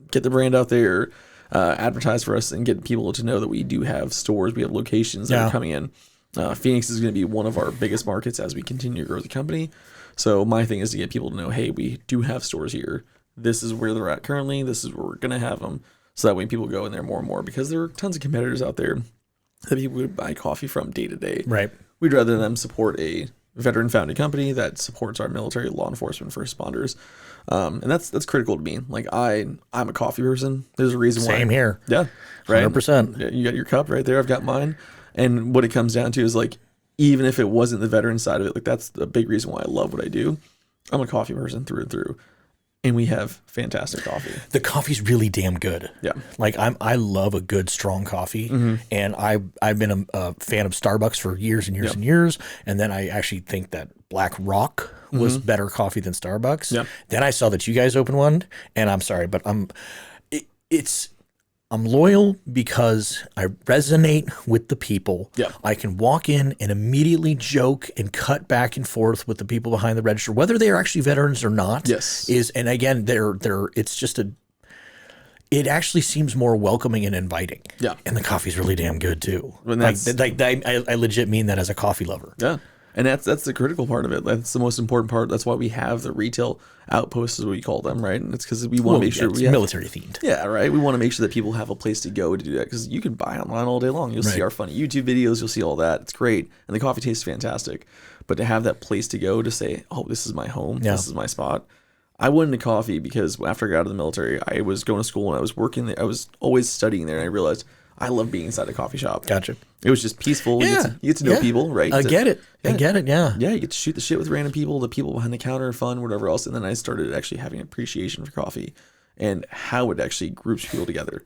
get the brand out there, advertise for us, and get people to know that we do have stores, we have locations that are coming in. Phoenix is going to be one of our biggest markets as we continue to grow the company. So my thing is to get people to know, hey, we do have stores here. This is where they're at currently. This is where we're going to have them. So that way people go in there more and more, because there are tons of competitors out there that people would buy coffee from day to day. Right. We'd rather them support a veteran-founded company that supports our military, law enforcement, first responders. And that's critical to me. Like, I'm a coffee person. There's a reason why. Same here. Yeah. Right. 100%. You got your cup right there. I've got mine. And what it comes down to is, like, even if it wasn't the veteran side of it, like, that's the big reason why I love what I do. I'm a coffee person through and through. And we have fantastic coffee. The coffee's really damn good. Yeah. Like, I love a good, strong coffee. And I've been a fan of Starbucks for years and years and years. And then I actually think that Black Rock was better coffee than Starbucks. Yeah. Then I saw that you guys opened one, and I'm sorry, but I'm loyal because I resonate with the people. Yeah. I can walk in and immediately joke and cut back and forth with the people behind the register, whether they are actually veterans or not. Yes. And again, it's just it actually seems more welcoming and inviting. Yeah. And the coffee's really damn good too. And I legit mean that as a coffee lover. Yeah. And that's the critical part of it. That's the most important part. That's why we have the retail outposts, as we call them, right? And it's because we want to make sure it's military themed. Yeah, right. We want to make sure that people have a place to go to do that, because you can buy online all day long. You'll see our funny YouTube videos. You'll see all that. It's great. And the coffee tastes fantastic. But to have that place to go to say, oh, this is my home. This is my spot. I went into coffee because after I got out of the military, I was going to school and I was working there. I was always studying there, and I realized I love being inside a coffee shop. Gotcha. It was just peaceful. You get to know people, right? I get it. Yeah. Yeah, you get to shoot the shit with random people. The people behind the counter are fun, whatever else. And then I started actually having appreciation for coffee and how it actually groups people together.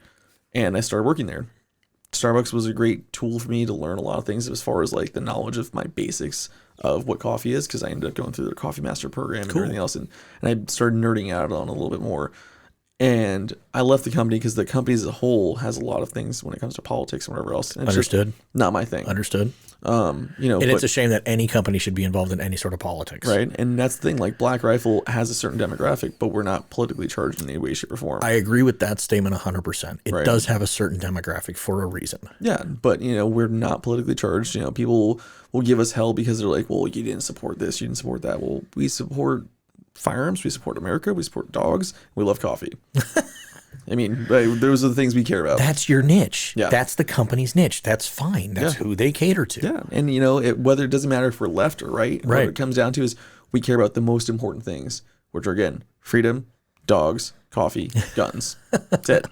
And I started working there. Starbucks was a great tool for me to learn a lot of things as far as, like, the knowledge of my basics of what coffee is, because I ended up going through the Coffee Master program and everything else. And I started nerding out on it a little bit more. And I left the company because the company as a whole has a lot of things when it comes to politics and whatever else. And it's Understood. just not my thing. Understood. And it's a shame that any company should be involved in any sort of politics. Right. And that's the thing. Like, Black Rifle has a certain demographic, but we're not politically charged in any way, shape, or form. I agree with that statement 100%. It does have a certain demographic for a reason. Yeah. But, we're not politically charged. People will give us hell because they're like, well, you didn't support this. You didn't support that. Well, we support firearms. We support America. We support dogs. We love coffee. I mean, those are the things we care about. That's your niche. Yeah. That's the company's niche. That's fine. That's who they cater to. Yeah. And, whether it doesn't matter if we're left or right, what it comes down to is we care about the most important things, which are, again, freedom, dogs, coffee, guns. That's it.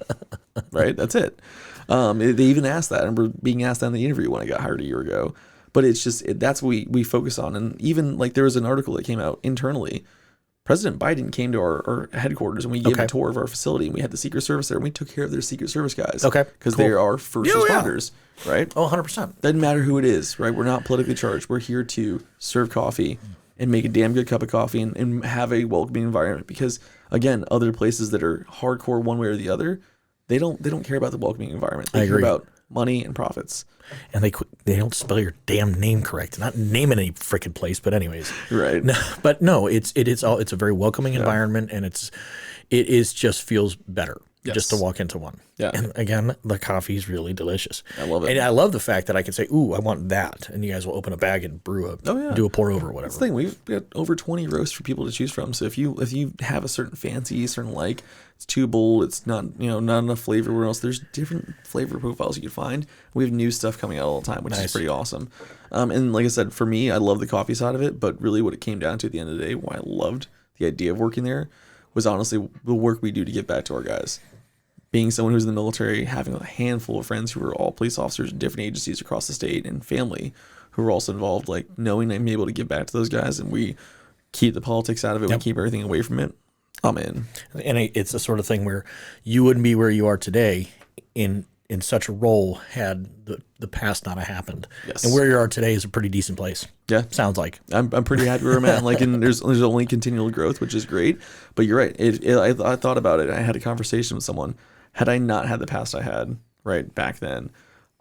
Right? That's it. They even asked that. I remember being asked that in the interview when I got hired a year ago. But it's just, that's what we focus on. And even, like, there was an article that came out internally President Biden came to our headquarters and we gave a tour of our facility, and we had the Secret Service there, and we took care of their Secret Service guys. Okay, because they are first responders, right? Oh, 100%. Doesn't matter who it is, right? We're not politically charged. We're here to serve coffee and make a damn good cup of coffee and have a welcoming environment. Because again, other places that are hardcore one way or the other, they don't care about the welcoming environment. They care about money and profits. And they don't spell your damn name correct. Not naming any freaking place, but anyways. Right. No, but no, it's a very welcoming environment, and it is just feels better just to walk into one. Yeah. And again, the coffee is really delicious. I love it. And I love the fact that I can say, "Ooh, I want that," and you guys will open a bag and do a pour over or whatever. That's the thing. We've got over 20 roasts for people to choose from. So if you have a certain fancy, certain it's too bold, it's not not enough flavor where else, there's different flavor profiles you can find. We have new stuff coming out all the time, which is pretty awesome. And like I said, for me, I love the coffee side of it, but really what it came down to at the end of the day, why I loved the idea of working there, was honestly the work we do to give back to our guys. Being someone who's in the military, having a handful of friends who are all police officers in different agencies across the state, and family who are also involved, like knowing I'm able to give back to those guys, and we keep the politics out of it, we keep everything away from it, I'm in. And it's the sort of thing where you wouldn't be where you are today in such a role had the past not have happened. Yes. And where you are today is a pretty decent place. Yeah. Sounds like. I'm pretty happy where I'm at. And there's only continual growth, which is great. But you're right. I thought about it. I had a conversation with someone. Had I not had the past I had right back then,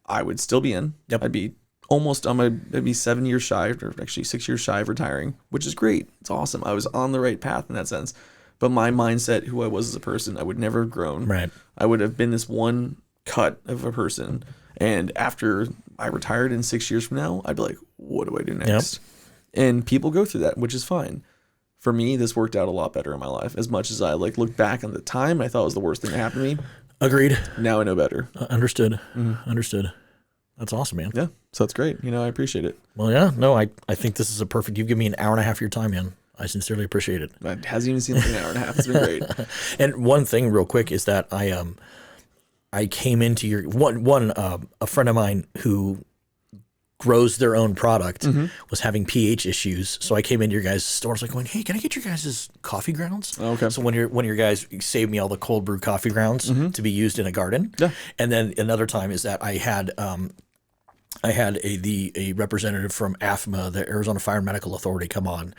I would still be in. Yep. I'd be almost I'd be 7 years shy, or actually 6 years shy of retiring, which is great. It's awesome. I was on the right path in that sense. But my mindset, who I was as a person, I would never have grown. Right. I would have been this one cut of a person. And after I retired in 6 years from now, I'd be like, what do I do next? Yep. And people go through that, which is fine. For me, this worked out a lot better in my life. As much as I look back on the time, I thought it was the worst thing that happened to me. Agreed. Now I know better. Understood. Understood. That's awesome, man. Yeah. So that's great. I appreciate it. Well, yeah. No, I think this is a perfect. You've given me an hour and a half of your time, man. I sincerely appreciate it. It hasn't even seemed like an hour and a half. It's been great. And one thing real quick is that I came into your a friend of mine who grows their own product was having pH issues. So I came into your guys' store. I was like going, hey, can I get your guys' coffee grounds? Okay. So one of your guys saved me all the cold brew coffee grounds to be used in a garden. Yeah. And then another time is that I had a representative from AFMA, the Arizona Fire and Medical Authority, come on,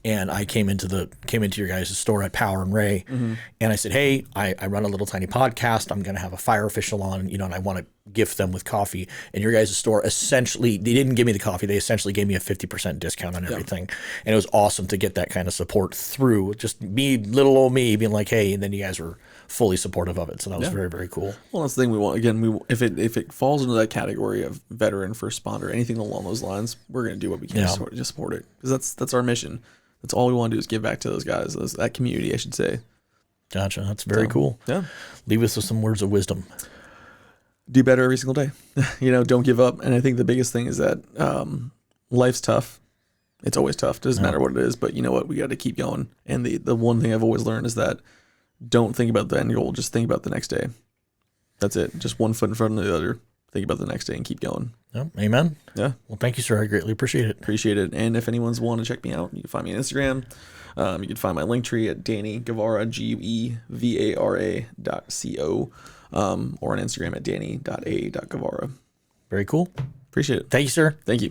and I came into your guys' store at Power and Ray, and I said, hey, I run a little tiny podcast. I'm going to have a fire official on, and I want to gift them with coffee. And your guys' store essentially, they didn't give me the coffee. They essentially gave me a 50% discount on everything, and it was awesome to get that kind of support through just me, little old me, being like, hey, and then you guys were fully supportive of it. So that was very, very cool. Well, that's the thing we want. Again, if it falls into that category of veteran, first responder, anything along those lines, we're going to do what we can to support it, because that's our mission. That's all we want to do is give back to those guys, that community, I should say. Gotcha. That's very cool. Yeah. Leave us with some words of wisdom. Do better every single day. Don't give up. And I think the biggest thing is that life's tough. It's always tough. Doesn't matter what it is. But you know what? We got to keep going. And the one thing I've always learned is that don't think about the end goal. Just think about the next day. That's it. Just one foot in front of the other. Think about the next day and keep going. Yep. Amen. Yeah. Well, thank you, sir. I greatly appreciate it. Appreciate it. And if anyone's want to check me out, you can find me on Instagram. You can find my link tree at Danny Guevara, GUEVARA.co, or on Instagram at Danny.a.guevara. Very cool. Appreciate it. Thank you, sir. Thank you.